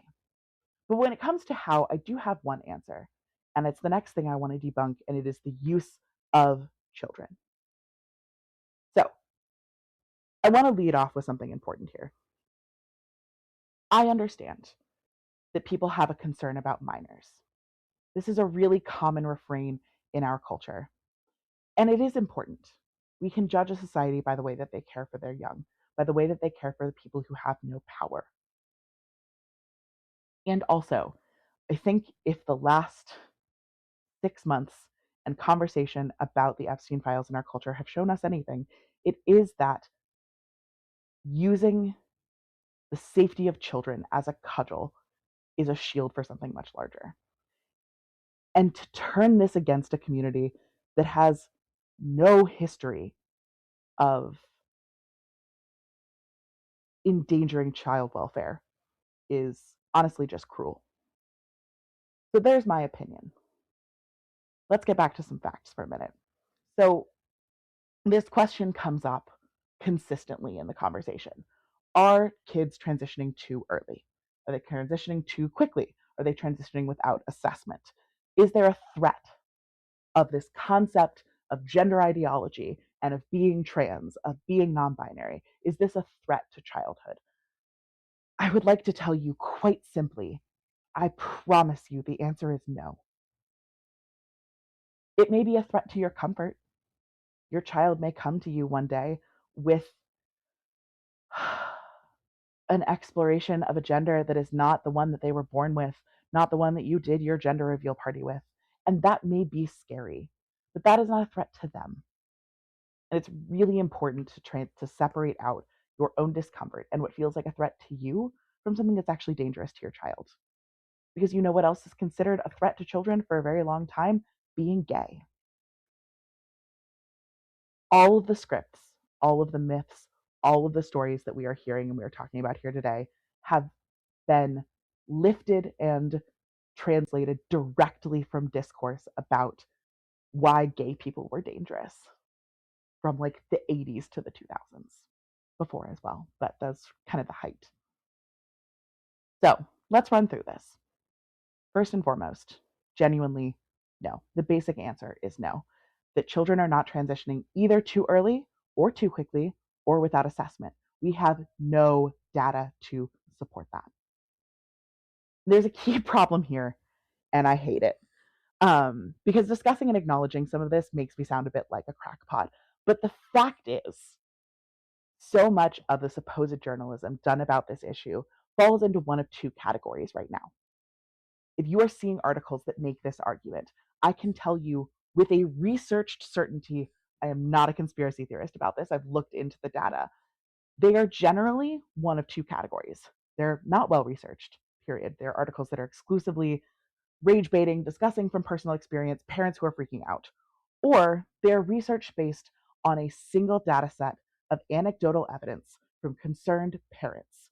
But when it comes to how, I do have one answer. And it's the next thing I want to debunk, and it is the use of children. So I want to lead off with something important here. I understand that people have a concern about minors. This is a really common refrain in our culture. And it is important. We can judge a society by the way that they care for their young, by the way that they care for the people who have no power. And also, I think if the last 6 months and conversation about the Epstein files in our culture have shown us anything, it is that using the safety of children as a cudgel is a shield for something much larger. And to turn this against a community that has no history of endangering child welfare is honestly just cruel. So there's my opinion. Let's get back to some facts for a minute. So this question comes up consistently in the conversation. Are kids transitioning too early? Are they transitioning too quickly? Are they transitioning without assessment? Is there a threat of this concept of gender ideology and of being trans, of being non-binary? Is this a threat to childhood? I would like to tell you quite simply, I promise you the answer is no. It may be a threat to your comfort. Your child may come to you one day with an exploration of a gender that is not the one that they were born with, not the one that you did your gender reveal party with. And that may be scary, but that is not a threat to them. And it's really important to separate out your own discomfort and what feels like a threat to you from something that's actually dangerous to your child. Because you know what else is considered a threat to children for a very long time? Being gay. All of the scripts, all of the myths, all of the stories that we are hearing and we are talking about here today have been lifted and translated directly from discourse about why gay people were dangerous from like the 80s to the 2000s, before as well, but that's kind of the height. So let's run through this. First and foremost, genuinely, no. The basic answer is no. That children are not transitioning either too early or too quickly or without assessment. We have no data to support that. There's a key problem here, and I hate it. Because discussing and acknowledging some of this makes me sound a bit like a crackpot. But the fact is, so much of the supposed journalism done about this issue falls into one of two categories right now. If you are seeing articles that make this argument, I can tell you with a researched certainty, I am not a conspiracy theorist about this. I've looked into the data. They are generally one of two categories. They're not well researched, period. They're articles that are exclusively rage baiting, discussing from personal experience, parents who are freaking out. Or they're research based on a single data set of anecdotal evidence from concerned parents.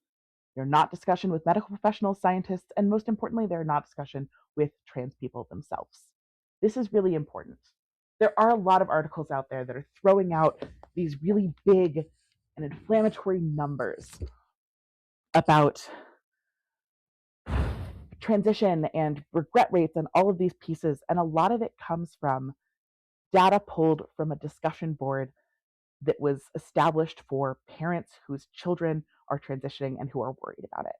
They're not discussion with medical professionals, scientists, and most importantly, they're not discussion with trans people themselves. This is really important. There are a lot of articles out there that are throwing out these really big and inflammatory numbers about transition and regret rates and all of these pieces. And a lot of it comes from data pulled from a discussion board that was established for parents whose children are transitioning and who are worried about it.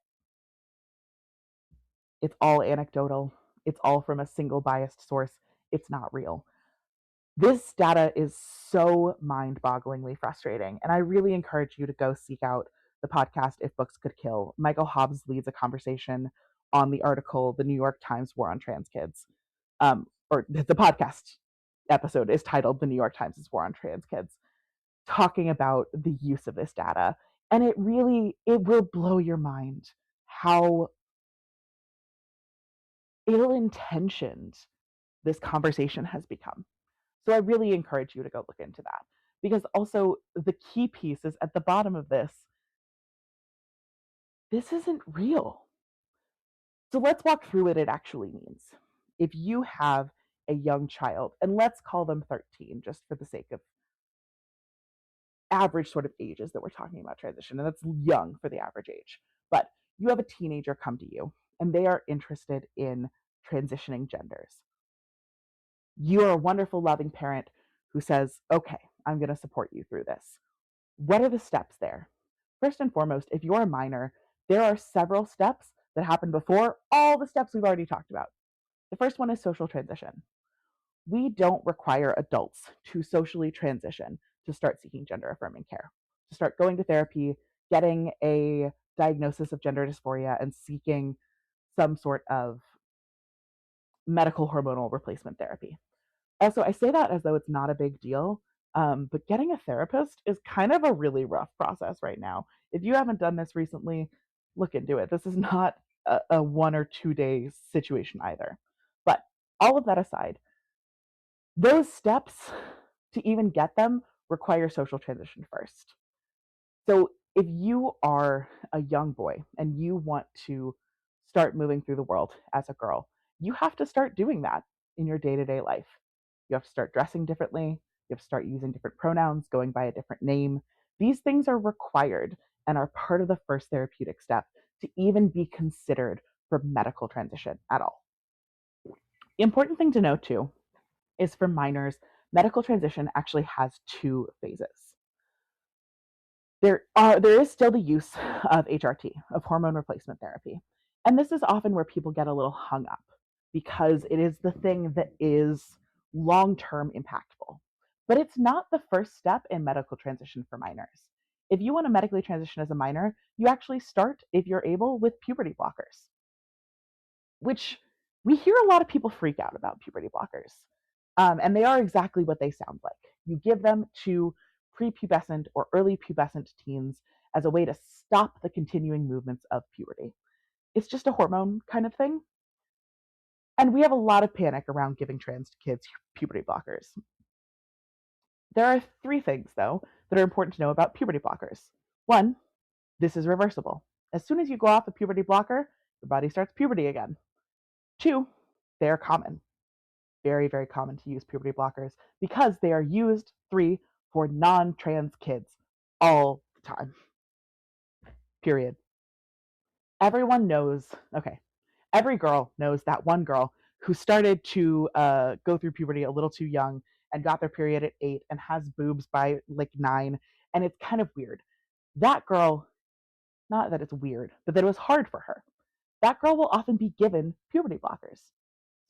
It's all anecdotal. It's all from a single biased source. It's not real. This data is so mind-bogglingly frustrating, and I really encourage you to go seek out the podcast If Books Could Kill. Michael Hobbs leads a conversation on the article The New York Times War on Trans Kids. Or the podcast episode is titled The New York Times' War on Trans Kids, talking about the use of this data. And it will blow your mind how ill-intentioned this conversation has become. So I really encourage you to go look into that. Because also the key piece is at the bottom of this isn't real. So let's walk through what it actually means. If you have a young child, and let's call them 13, just for the sake of average sort of ages that we're talking about transition, and that's young for the average age. But you have a teenager come to you, and they are interested in transitioning genders. You are a wonderful, loving parent who says, okay, I'm going to support you through this. What are the steps there? First and foremost, if you're a minor, there are several steps that happen before all the steps we've already talked about. The first one is social transition. We don't require adults to socially transition to start seeking gender affirming care, to start going to therapy, getting a diagnosis of gender dysphoria, and seeking some sort of medical hormonal replacement therapy. Also, I say that as though it's not a big deal, but getting a therapist is kind of a really rough process right now. If you haven't done this recently, look into it. This is not a 1 or 2 day situation either. But all of that aside, those steps to even get them require social transition first. So if you are a young boy and you want to start moving through the world as a girl, you have to start doing that in your day-to-day life. You have to start dressing differently. You have to start using different pronouns, going by a different name. These things are required and are part of the first therapeutic step to even be considered for medical transition at all. The important thing to note too is for minors, medical transition actually has two phases. There is still the use of HRT, of hormone replacement therapy. And this is often where people get a little hung up because it is the thing that is long-term impactful. But it's not the first step in medical transition for minors. If you want to medically transition as a minor, you actually start, if you're able, with puberty blockers, which we hear a lot of people freak out about puberty blockers. And they are exactly what they sound like. You give them to prepubescent or early pubescent teens as a way to stop the continuing movements of puberty. It's just a hormone kind of thing. And we have a lot of panic around giving trans kids puberty blockers. There are 3 things, though, that are important to know about puberty blockers. 1, this is reversible. As soon as you go off a puberty blocker, your body starts puberty again. 2, they are common. Very, very common to use puberty blockers because they are used, 3, for non-trans kids all the time. Period. Everyone knows, okay, every girl knows that one girl who started to go through puberty a little too young and got their period at 8 and has boobs by like 9, and it's kind of weird. That girl, not that it's weird, but that it was hard for her. That girl will often be given puberty blockers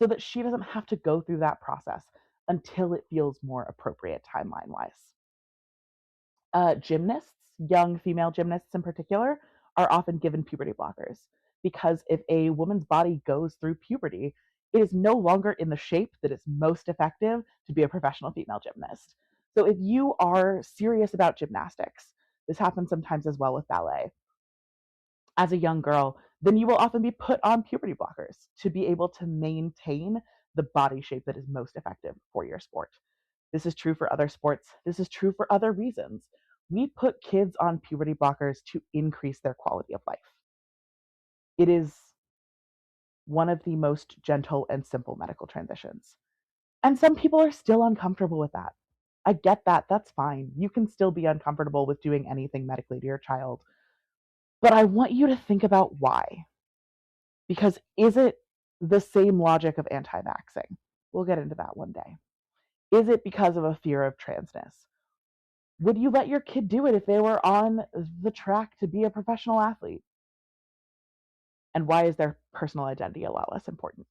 so that she doesn't have to go through that process until it feels more appropriate timeline wise. Gymnasts, young female gymnasts in particular, are often given puberty blockers because if a woman's body goes through puberty, it is no longer in the shape that is most effective to be a professional female gymnast. So if you are serious about gymnastics, this happens sometimes as well with ballet, as a young girl, then you will often be put on puberty blockers to be able to maintain the body shape that is most effective for your sport. This is true for other sports. This is true for other reasons. We put kids on puberty blockers to increase their quality of life. It is one of the most gentle and simple medical transitions. And some people are still uncomfortable with that. I get that. That's fine. You can still be uncomfortable with doing anything medically to your child. But I want you to think about why. Because is it the same logic of anti vaxxing? We'll get into that one day. Is it because of a fear of transness? Would you let your kid do it if they were on the track to be a professional athlete? And why is their personal identity a lot less important?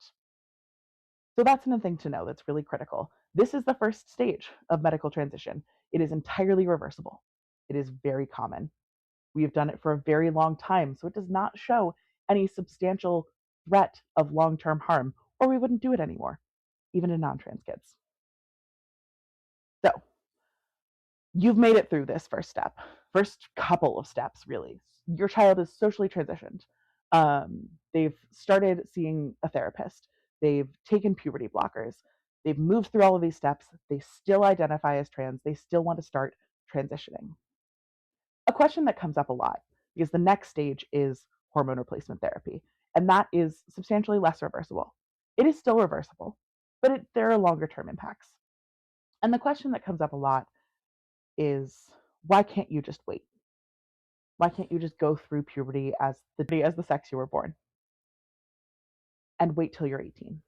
So that's another thing to know that's really critical. This is the first stage of medical transition. It is entirely reversible. It is very common. We have done it for a very long time, so it does not show any substantial threat of long-term harm, or we wouldn't do it anymore, even in non-trans kids. So you've made it through this first couple of steps, really. Your child is socially transitioned. They've started seeing a therapist. They've taken puberty blockers. They've moved through all of these steps. They still identify as trans. They still want to start transitioning. A question that comes up a lot, because the next stage is hormone replacement therapy, and that is substantially less reversible. It is still reversible, but there are longer term impacts. And the question that comes up a lot is, why can't you just wait? Why can't you just go through puberty as the sex you were born and wait till you're 18?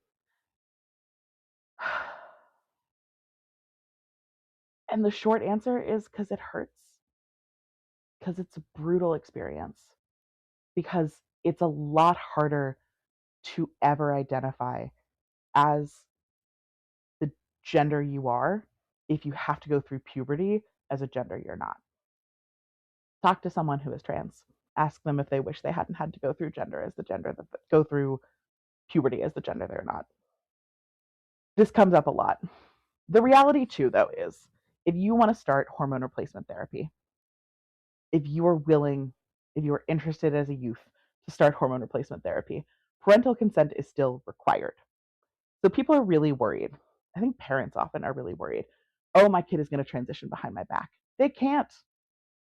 And the short answer is because it hurts, because it's a brutal experience, because it's a lot harder to ever identify as the gender you are if you have to go through puberty as a gender you're not. Talk to someone who is trans. Ask them if they wish they hadn't had to go through go through puberty as the gender they're not. This comes up a lot. The reality too, though, is if you want to start hormone replacement therapy, if you are willing, if you are interested as a youth to start hormone replacement therapy, parental consent is still required. So people are really worried. I think parents often are really worried. Oh, my kid is going to transition behind my back. They can't.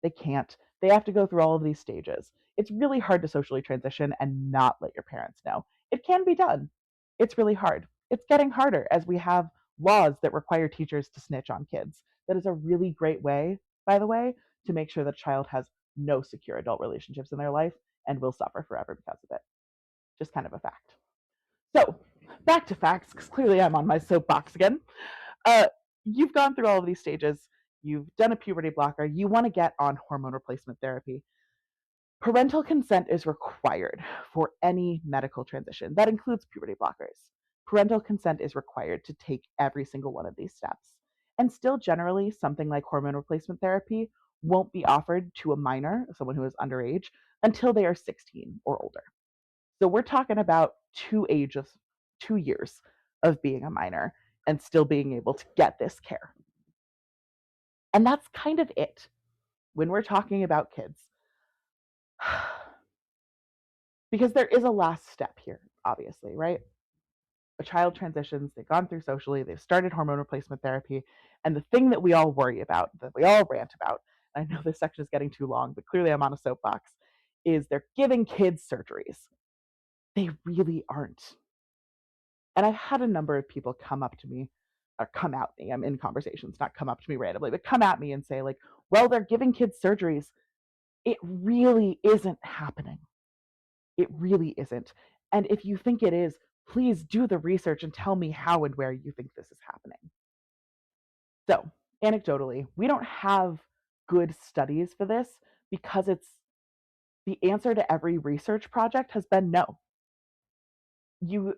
They can't. They have to go through all of these stages. It's really hard to socially transition and not let your parents know. It can be done. It's really hard. It's getting harder as we have laws that require teachers to snitch on kids. That is a really great way, by the way, to make sure that a child has no secure adult relationships in their life and will suffer forever because of it. Just kind of a fact. So, back to facts, because clearly I'm on my soapbox again. You've gone through all of these stages. You've done a puberty blocker. You want to get on hormone replacement therapy. Parental consent is required for any medical transition. That includes puberty blockers. Parental consent is required to take every single one of these steps. And still, generally, something like hormone replacement therapy won't be offered to a minor, someone who is underage, until they are 16 or older. So we're talking about 2 years of being a minor and still being able to get this care. And that's kind of it when we're talking about kids. Because there is a last step here, obviously, right? a child transitions, they've gone through socially, they've started hormone replacement therapy, and the thing that we all worry about, that we all rant about, I know this section is getting too long, but clearly I'm on a soapbox, is they're giving kids surgeries. They really aren't. And I've had a number of people come up to me, or come at me, I'm in conversations, not come up to me randomly, but come at me and say, like, well, they're giving kids surgeries. It really isn't happening. It really isn't. And if you think it is, please do the research and tell me how and where you think this is happening. So, anecdotally, we don't have good studies for this because it's the answer to every research project has been no.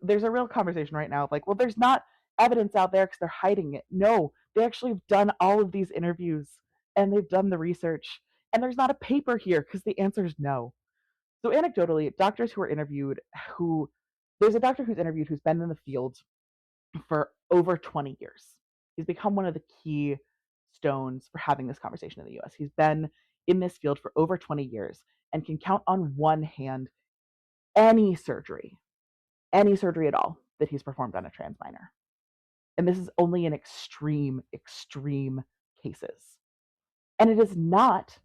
There's a real conversation right now of like, well, there's not evidence out there because they're hiding it. No, they actually have done all of these interviews and they've done the research, and there's not a paper here because the answer is no. So anecdotally, doctors who are interviewed, there's a doctor who's interviewed who's been in the field for over 20 years. He's become one of the key stones for having this conversation in the US. He's been in this field for over 20 years and can count on one hand any surgery at all that he's performed on a trans minor. And this is only in extreme cases. And it is not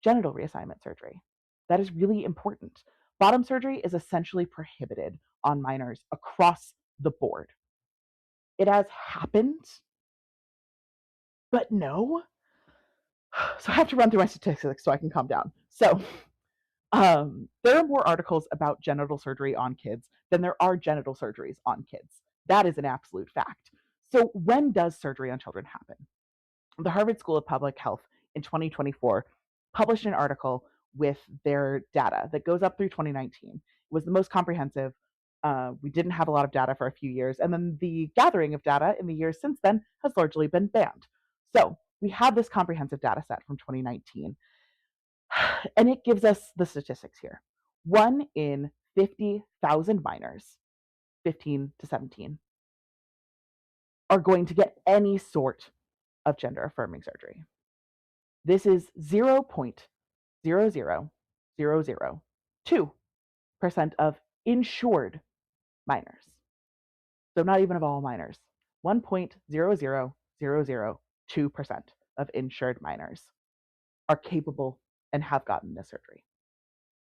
genital reassignment surgery. That is really important. Bottom surgery is essentially prohibited on minors across the board. It has happened, but no. So I have to run through my statistics so I can calm down. So there are more articles about genital surgery on kids than there are genital surgeries on kids. That is an absolute fact. So when does surgery on children happen? The Harvard School of Public Health in 2024 published an article with their data that goes up through 2019. It was the most comprehensive. We didn't have a lot of data for a few years, and then the gathering of data in the years since then has largely been banned. So we have this comprehensive data set from 2019, and it gives us the statistics here. 1 in 50,000 minors, 15 to 17, are going to get any sort of gender-affirming surgery. This is 0.00002% of insured minors. So not even of all minors. 1.00002% of insured minors are capable and have gotten this surgery.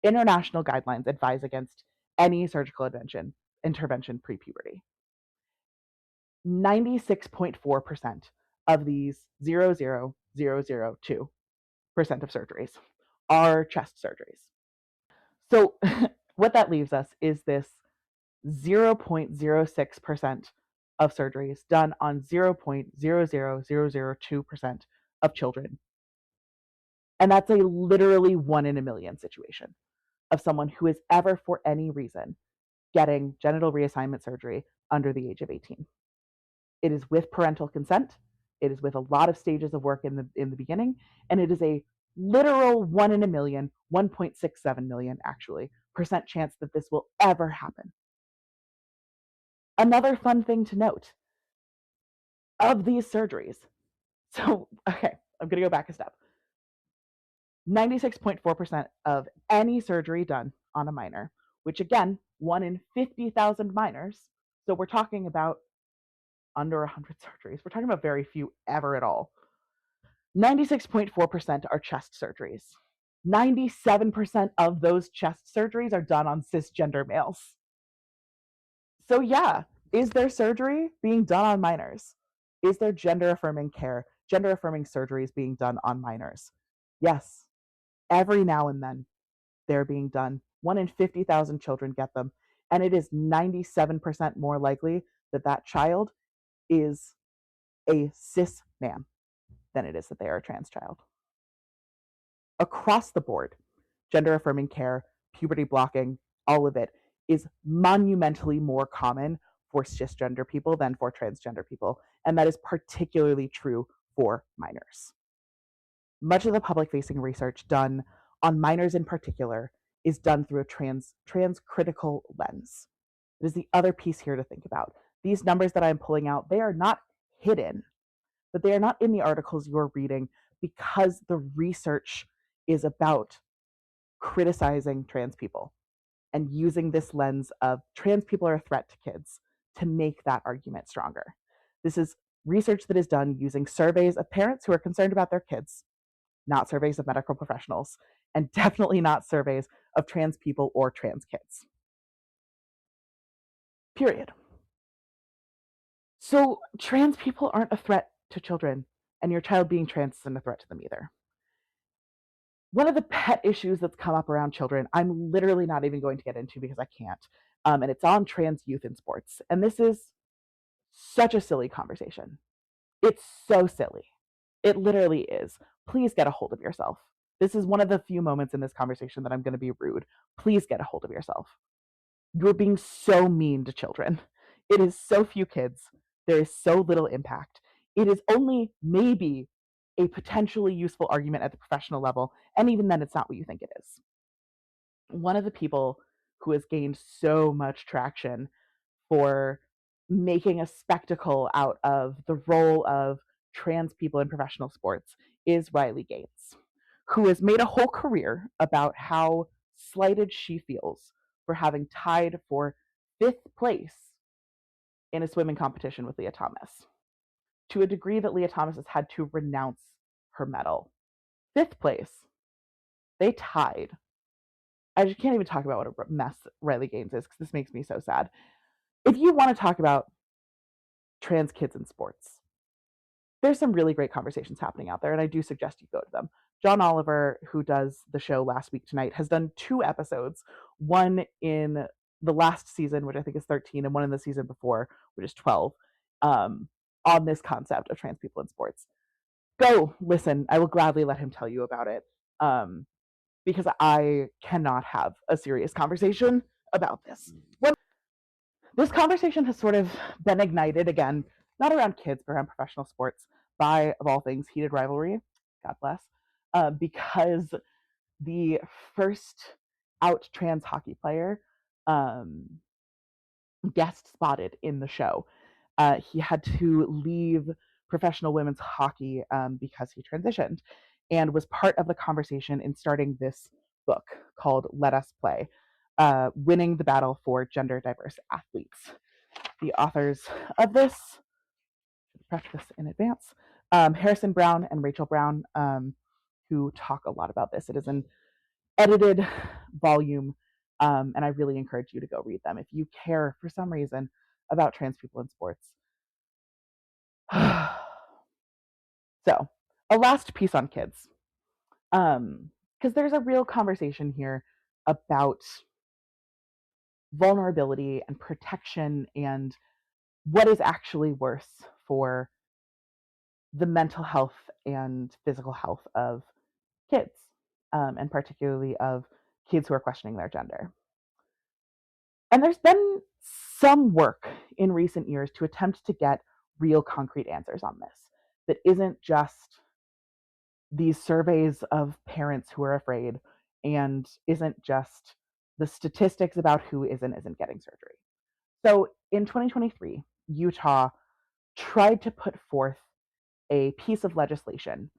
International guidelines advise against any surgical intervention pre-puberty. 96.4% of these 0.002% of surgeries are chest surgeries. So what that leaves us is this 0.06% of surgeries done on 0.00002% of children. And that's a literally 1 in a million situation of someone who is ever, for any reason, getting genital reassignment surgery under the age of 18. It is with parental consent. It is with a lot of stages of work in the beginning, and it is a literal 1 in a million, 1.67 million actually, percent chance that this will ever happen. Another fun thing to note of these surgeries. So, okay, I'm going to go back a step. 96.4% of any surgery done on a minor, which again, 1 in 50,000 minors. So we're talking about under 100 surgeries. We're talking about very few ever at all. 96.4% are chest surgeries. 97% of those chest surgeries are done on cisgender males. So yeah, is there surgery being done on minors? Is there gender-affirming care, gender-affirming surgeries being done on minors? Yes, every now and then they're being done. 1 in 50,000 children get them, and it is 97% more likely that that child is a cis man than it is that they are a trans child. Across the board, gender-affirming care, puberty blocking, all of it is monumentally more common for cisgender people than for transgender people, and that is particularly true for minors. Much of the public-facing research done on minors in particular is done through a trans-critical lens. It is the other piece here to think about. These numbers that I'm pulling out, they are not hidden, but they are not in the articles you're reading because the research is about criticizing trans people and using this lens of trans people are a threat to kids. to make that argument stronger. This is research that is done using surveys of parents who are concerned about their kids, not surveys of medical professionals, and definitely not surveys of trans people or trans kids. Period. So trans people aren't a threat to children, and your child being trans isn't a threat to them either. One of the pet issues that's come up around children, I'm literally not even going to get into because I can't, and it's on trans youth in sports. And this is such a silly conversation. It's so silly. It literally is. Please get a hold of yourself. This is one of the few moments in this conversation that I'm going to be rude. Please get a hold of yourself. You're being so mean to children. It is so few kids. There is so little impact. It is only maybe a potentially useful argument at the professional level, and even then, it's not what you think it is. One of the people who has gained so much traction for making a spectacle out of the role of trans people in professional sports is Riley Gates, who has made a whole career about how slighted she feels for having tied for 5th place in a swimming competition with Leah Thomas, to a degree that Leah Thomas has had to renounce her medal. 5th place. They tied. I just can't even talk about what a mess Riley Gaines is because this makes me so sad. If you want to talk about trans kids in sports, there's some really great conversations happening out there, and I do suggest you go to them. John Oliver, who does the show Last Week Tonight, has done 2 episodes, one in the last season, which I think is 13, and one in the season before, which is 12, on this concept of trans people in sports. Go listen. I will gladly let him tell you about it, because I cannot have a serious conversation about this. This conversation has sort of been ignited again, not around kids, but around professional sports by, of all things, heated rivalry. God bless. Because the first out trans hockey player guest spotted in the show. He had to leave professional women's hockey because he transitioned, and was part of the conversation in starting this book called Let Us Play, Winning the Battle for Gender Diverse Athletes. The authors of this, should have prepped this in advance, Harrison Brown and Rachel Brown, who talk a lot about this. It is an edited volume, and I really encourage you to go read them if you care for some reason about trans people in sports. So, a last piece on kids, because there's a real conversation here about vulnerability and protection and what is actually worse for the mental health and physical health of kids, and particularly of kids who are questioning their gender. And there's been some work in recent years to attempt to get real concrete answers on this that isn't just these surveys of parents who are afraid and isn't just the statistics about who is and isn't getting surgery. So in 2023, Utah tried to put forth a piece of legislation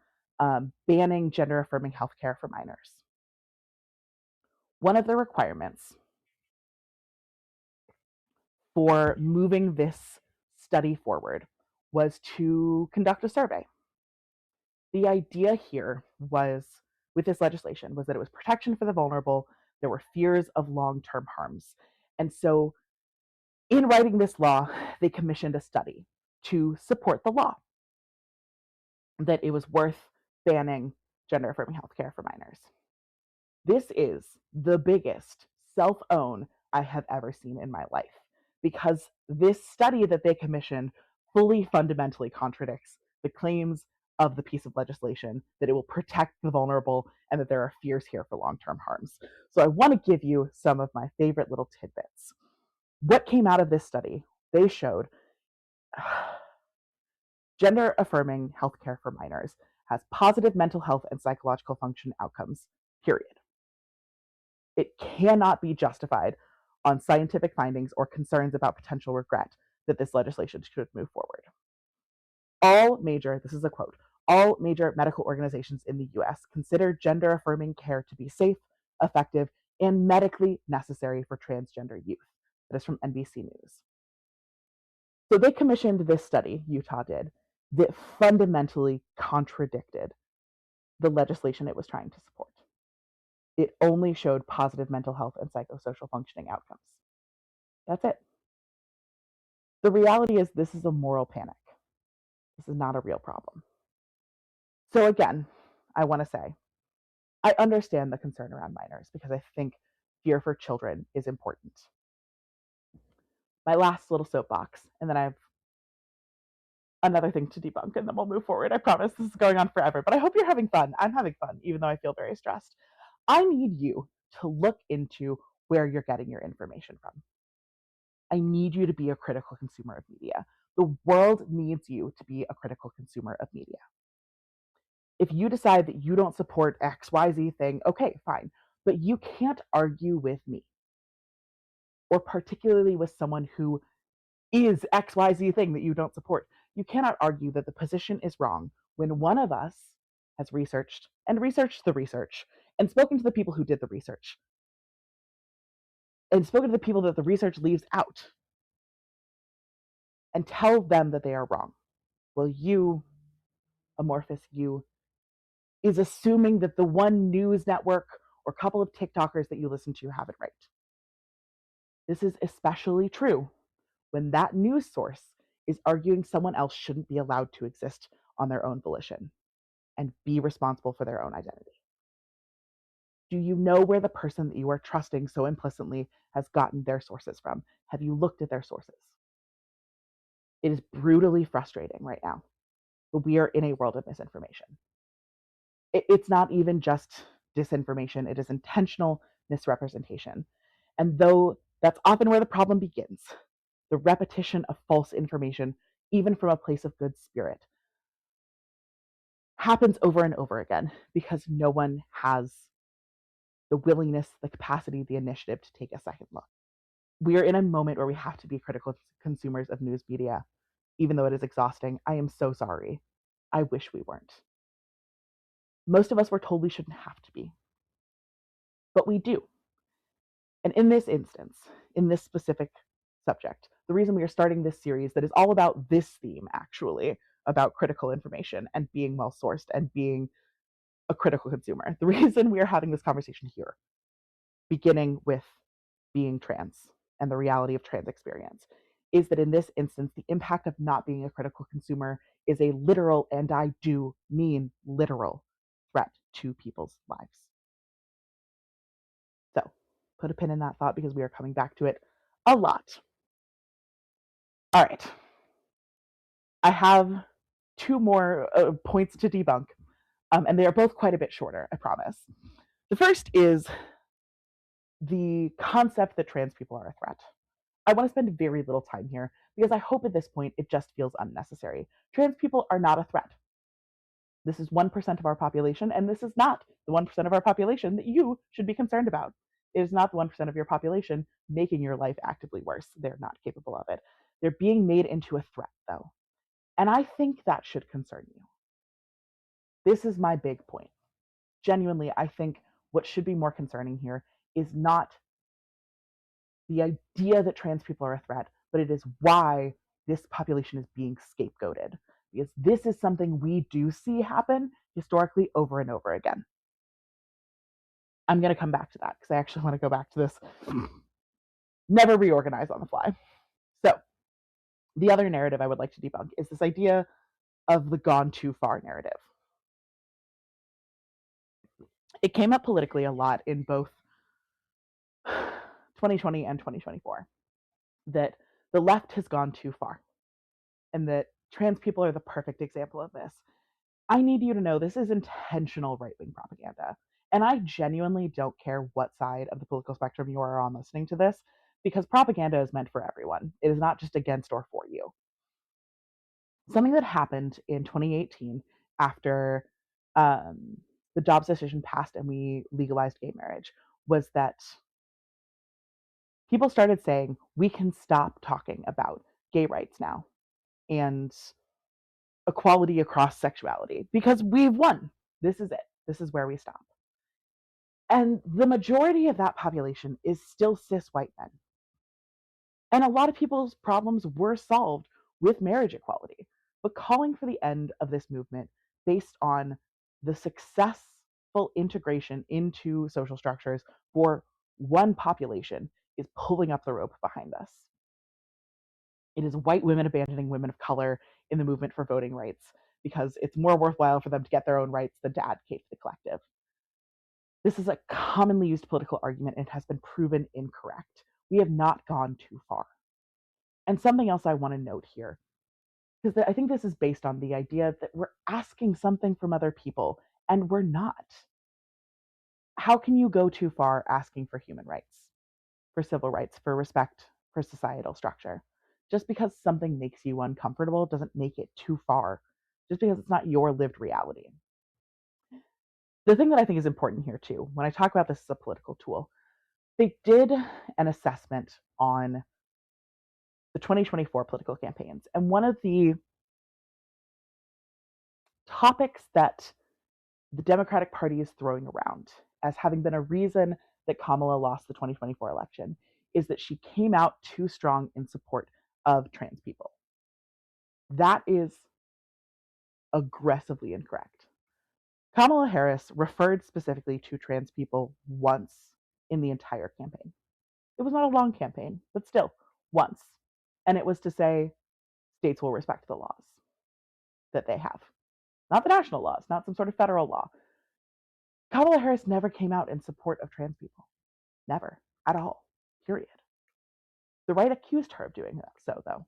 banning gender-affirming healthcare for minors. One of the requirements for moving this study forward was to conduct a survey. The idea here was, with this legislation, was that it was protection for the vulnerable. There were fears of long-term harms. And so in writing this law, they commissioned a study to support the law, that it was worth banning gender-affirming healthcare for minors. This is the biggest self-own I have ever seen in my life, because this study that they commissioned fully fundamentally contradicts the claims of the piece of legislation that it will protect the vulnerable and that there are fears here for long-term harms. So I want to give you some of my favorite little tidbits. What came out of this study? They showed gender-affirming healthcare for minors has positive mental health and psychological function outcomes, period. It cannot be justified on scientific findings or concerns about potential regret that this legislation should move forward. This is a quote, all major medical organizations in the US consider gender-affirming care to be safe, effective, and medically necessary for transgender youth. That is from NBC News. So they commissioned this study, Utah did, that fundamentally contradicted the legislation it was trying to support. It only showed positive mental health and psychosocial functioning outcomes. That's it. The reality is this is a moral panic. This is not a real problem. So again, I want to say, I understand the concern around minors because I think fear for children is important. My last little soapbox, and then I have another thing to debunk, and then we'll move forward. I promise this is going on forever, but I hope you're having fun. I'm having fun, even though I feel very stressed. I need you to look into where you're getting your information from. I need you to be a critical consumer of media. The world needs you to be a critical consumer of media. If you decide that you don't support XYZ thing, okay, fine. But you can't argue with me, or particularly with someone who is XYZ thing that you don't support. You cannot argue that the position is wrong when one of us has researched and researched the research and spoken to the people who did the research and spoken to the people that the research leaves out and tell them that they are wrong. Well, you, amorphous you, is assuming that the one news network or couple of TikTokers that you listen to have it right. This is especially true when that news source is arguing someone else shouldn't be allowed to exist on their own volition and be responsible for their own identity. Do you know where the person that you are trusting so implicitly has gotten their sources from? Have you looked at their sources? It is brutally frustrating right now, but we are in a world of misinformation. It's not even just disinformation, it is intentional misrepresentation. And though that's often where the problem begins, the repetition of false information, even from a place of good spirit, happens over and over again because no one has the willingness, the capacity, the initiative to take a second look. We are in a moment where we have to be critical consumers of news media, even though it is exhausting. I am so sorry. I wish we weren't. Most of us were told we shouldn't have to be, but we do. And in this instance, in this specific subject, the reason we are starting this series that is all about this theme, actually, about critical information and being well sourced and being a critical consumer, the reason we are having this conversation here, beginning with being trans and the reality of trans experience, is that in this instance, the impact of not being a critical consumer is a literal, and I do mean literal, threat to people's lives. So put a pin in that thought because we are coming back to it a lot. All right. I have two more points to debunk, and they are both quite a bit shorter, I promise. The first is the concept that trans people are a threat. I want to spend very little time here because I hope at this point it just feels unnecessary. Trans people are not a threat. This is 1% of our population, and this is not the 1% of our population that you should be concerned about. It is not the 1% of your population making your life actively worse. They're not capable of it. They're being made into a threat, though. And I think that should concern you. This is my big point. Genuinely, I think what should be more concerning here is not the idea that trans people are a threat, but it is why this population is being scapegoated. Because this is something we do see happen historically over and over again. I'm going to come back to that because I actually want to go back to this. Never reorganize on the fly. So, the other narrative I would like to debunk is this idea of the gone too far narrative. It came up politically a lot in both 2020 and 2024 that the left has gone too far and that trans people are the perfect example of this. I need you to know this is intentional right-wing propaganda. And I genuinely don't care what side of the political spectrum you are on listening to this, because propaganda is meant for everyone. It is not just against or for you. Something that happened in 2018 after the Dobbs decision passed and we legalized gay marriage was that people started saying, we can stop talking about gay rights now and equality across sexuality because we've won. This is it. This is where we stop. And the majority of that population is still cis white men. And a lot of people's problems were solved with marriage equality, but calling for the end of this movement based on the successful integration into social structures for one population is pulling up the rope behind us. It is white women abandoning women of color in the movement for voting rights because it's more worthwhile for them to get their own rights than to advocate for the collective. This is a commonly used political argument and it has been proven incorrect. We have not gone too far. And something else I want to note here, because I think this is based on the idea that we're asking something from other people and we're not. How can you go too far asking for human rights, for civil rights, for respect, for societal structure? Just because something makes you uncomfortable doesn't make it too far, just because it's not your lived reality. The thing that I think is important here too, when I talk about this as a political tool, they did an assessment on the 2024 political campaigns. And one of the topics that the Democratic Party is throwing around as having been a reason that Kamala lost the 2024 election is that she came out too strong in support of trans people. That is aggressively incorrect. Kamala Harris referred specifically to trans people once in the entire campaign. It was not a long campaign, but still, once. And it was to say states will respect the laws that they have, not the national laws, not some sort of federal law. Kamala Harris never came out in support of trans people. Never. At all. Period. The right accused her of doing that, so, though.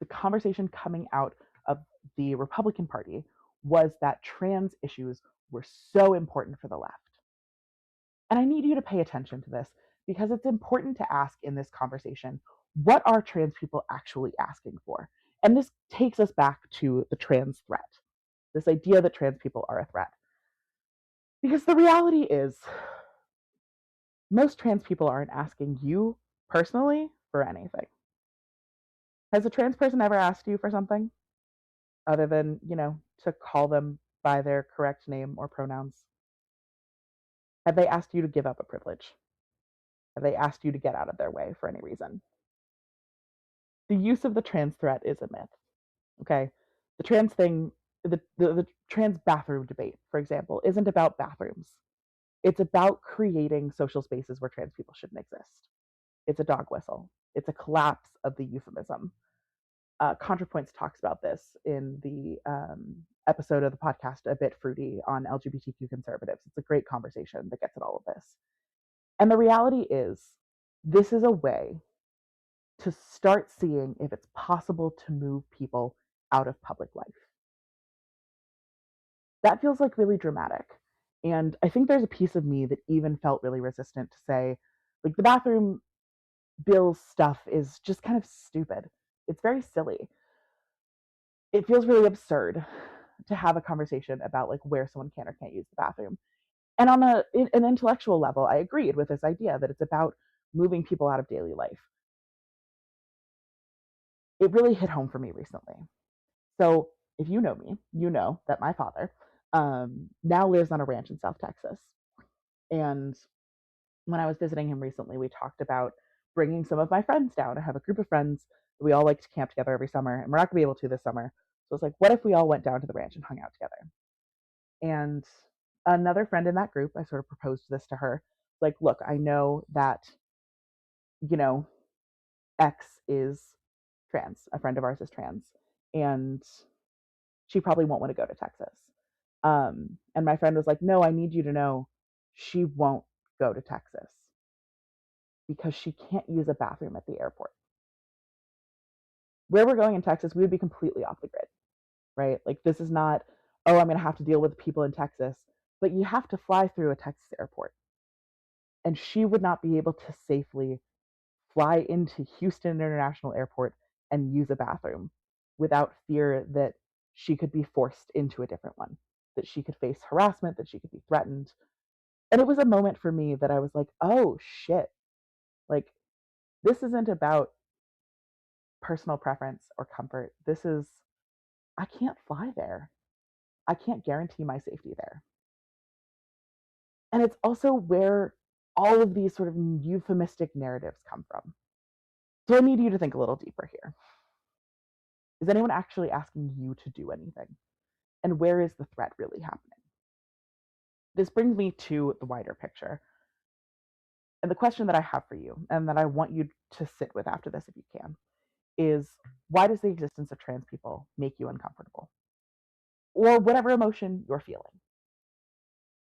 The conversation coming out of the Republican Party was that trans issues were so important for the left. And I need you to pay attention to this because it's important to ask in this conversation, what are trans people actually asking for? And this takes us back to the trans threat, this idea that trans people are a threat. Because the reality is, most trans people aren't asking you personally for anything. Has a trans person ever asked you for something other than, to call them by their correct name or pronouns? Have they asked you to give up a privilege? Have they asked you to get out of their way for any reason? The use of the trans threat is a myth. Okay? The trans thing, the trans bathroom debate, for example, isn't about bathrooms. It's about creating social spaces where trans people shouldn't exist. It's a dog whistle. It's a collapse of the euphemism. ContraPoints talks about this in the episode of the podcast, A Bit Fruity, on LGBTQ conservatives. It's a great conversation that gets at all of this. And the reality is, this is a way to start seeing if it's possible to move people out of public life. That feels like really dramatic. And I think there's a piece of me that even felt really resistant to say, like, the bathroom bill stuff is just kind of stupid. It's very silly. It feels really absurd to have a conversation about like where someone can or can't use the bathroom. And on an intellectual level, I agreed with this idea that it's about moving people out of daily life. It really hit home for me recently. So if you know me, you know that my father now lives on a ranch in South Texas. And when I was visiting him recently, we talked about bringing some of my friends down. I have a group of friends that we all like to camp together every summer, and we're not going to be able to this summer. So it's like, what if we all went down to the ranch and hung out together? And another friend in that group, I sort of proposed this to her, like, look, I know that, you know, X is trans, a friend of ours is trans, and she probably won't want to go to Texas. And my friend was like, no, I need you to know she won't go to Texas because she can't use a bathroom at the airport. Where we're going in Texas, we would be completely off the grid, right? Like, this is not, oh, I'm going to have to deal with people in Texas, but you have to fly through a Texas airport. And she would not be able to safely fly into Houston International Airport and use a bathroom without fear that she could be forced into a different one, that she could face harassment, that she could be threatened. And it was a moment for me that I was like, oh shit, like, this isn't about personal preference or comfort. This is, I can't fly there. I can't guarantee my safety there. And it's also where all of these sort of euphemistic narratives come from. So I need you to think a little deeper here. Is anyone actually asking you to do anything? And where is the threat really happening? This brings me to the wider picture. And the question that I have for you, and that I want you to sit with after this if you can, is why does the existence of trans people make you uncomfortable? Or whatever emotion you're feeling.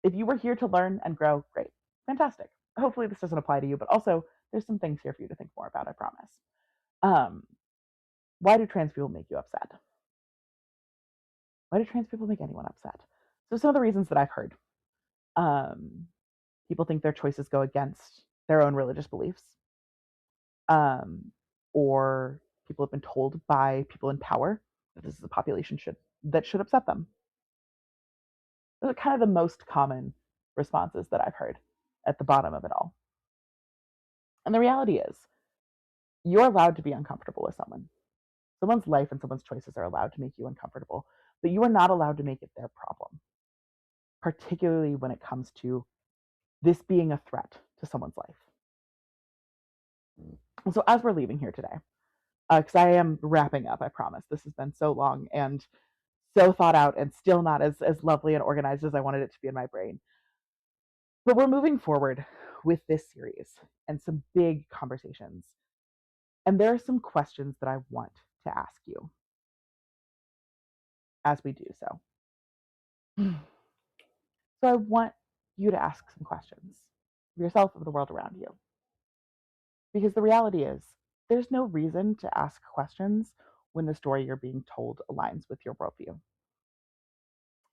If you were here to learn and grow, great. Fantastic. Hopefully this doesn't apply to you, but also there's some things here for you to think more about, I promise. Um, why do trans people make you upset? Why do trans people make anyone upset? So some of the reasons that I've heard. Um, People think their choices go against their own religious beliefs. Um, or people have been told by people in power that this is a population that should upset them. Those are kind of the most common responses that I've heard at the bottom of it all. And the reality is, you're allowed to be uncomfortable with someone. Someone's life and someone's choices are allowed to make you uncomfortable, but you are not allowed to make it their problem, particularly when it comes to this being a threat to someone's life. And so, as we're leaving here today, because I am wrapping up, I promise. This has been so long and so thought out and still not as lovely and organized as I wanted it to be in my brain. But we're moving forward with this series and some big conversations. And there are some questions that I want to ask you as we do so. So I want you to ask some questions of yourself, of the world around you. Because the reality is, there's no reason to ask questions when the story you're being told aligns with your worldview.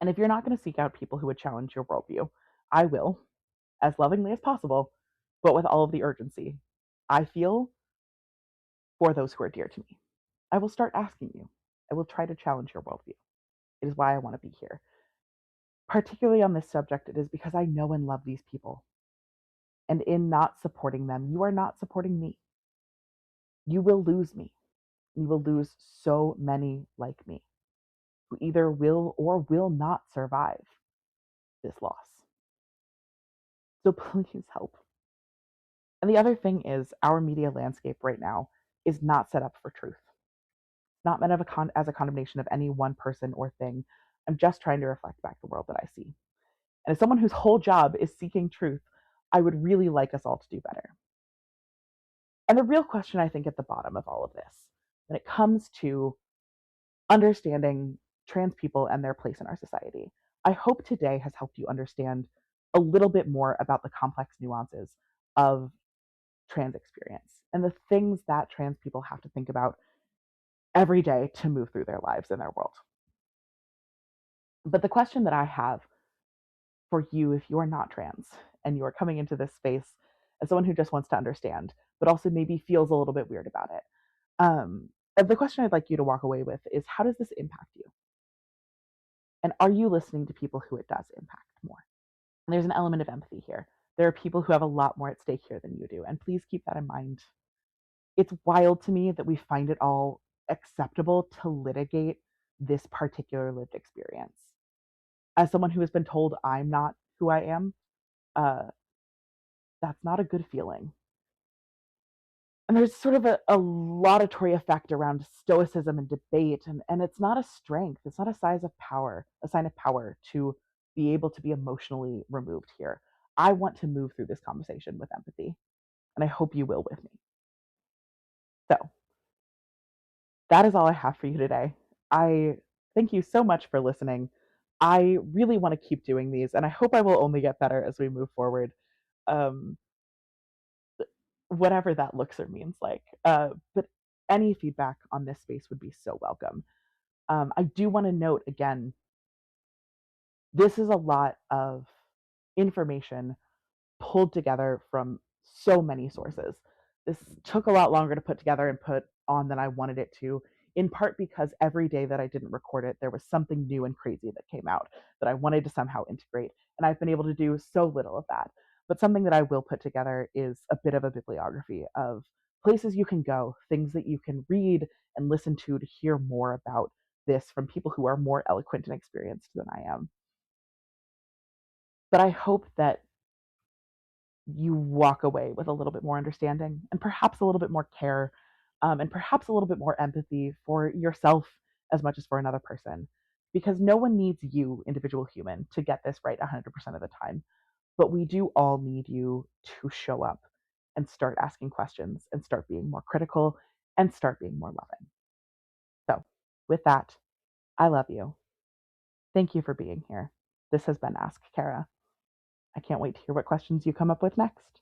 And if you're not going to seek out people who would challenge your worldview, I will, as lovingly as possible, but with all of the urgency I feel for those who are dear to me. I will start asking you. I will try to challenge your worldview. It is why I want to be here. Particularly on this subject, it is because I know and love these people. And in not supporting them, you are not supporting me. You will lose me. You will lose so many like me who either will or will not survive this loss. So please help. And the other thing is, our media landscape right now is not set up for truth. It's not meant as a condemnation of any one person or thing. I'm just trying to reflect back the world that I see. And as someone whose whole job is seeking truth, I would really like us all to do better. And the real question, I think, at the bottom of all of this, when it comes to understanding trans people and their place in our society, I hope today has helped you understand a little bit more about the complex nuances of trans experience and the things that trans people have to think about every day to move through their lives and their world. But the question that I have for you, if you are not trans and you are coming into this space as someone who just wants to understand, but also maybe feels a little bit weird about it, the question I'd like you to walk away with is, how does this impact you? And are you listening to people who it does impact more? And there's an element of empathy here. There are people who have a lot more at stake here than you do. And please keep that in mind. It's wild to me that we find it all acceptable to litigate this particular lived experience. As someone who has been told I'm not who I am, uh, that's not a good feeling. And there's sort of a laudatory effect around stoicism and debate, and it's not a strength. It's not a sign of power to be able to be emotionally removed here. I want to move through this conversation with empathy, and I hope you will with me. So that is all I have for you today. I thank you so much for listening. I really want to keep doing these, and I hope I will only get better as we move forward. Um, Whatever that looks or means like. But any feedback on this space would be so welcome. I do want to note again, this is a lot of information pulled together from so many sources. This took a lot longer to put together and put on than I wanted it to, in part because every day that I didn't record it, there was something new and crazy that came out that I wanted to somehow integrate. And I've been able to do so little of that. But something that I will put together is a bit of a bibliography of places you can go, things that you can read and listen to hear more about this from people who are more eloquent and experienced than I am. But I hope that you walk away with a little bit more understanding and perhaps a little bit more care and perhaps a little bit more empathy for yourself as much as for another person. Because no one needs you, individual human, to get this right 100% of the time. But we do all need you to show up and start asking questions and start being more critical and start being more loving. So, with that, I love you. Thank you for being here. This has been Ask Kara. I can't wait to hear what questions you come up with next.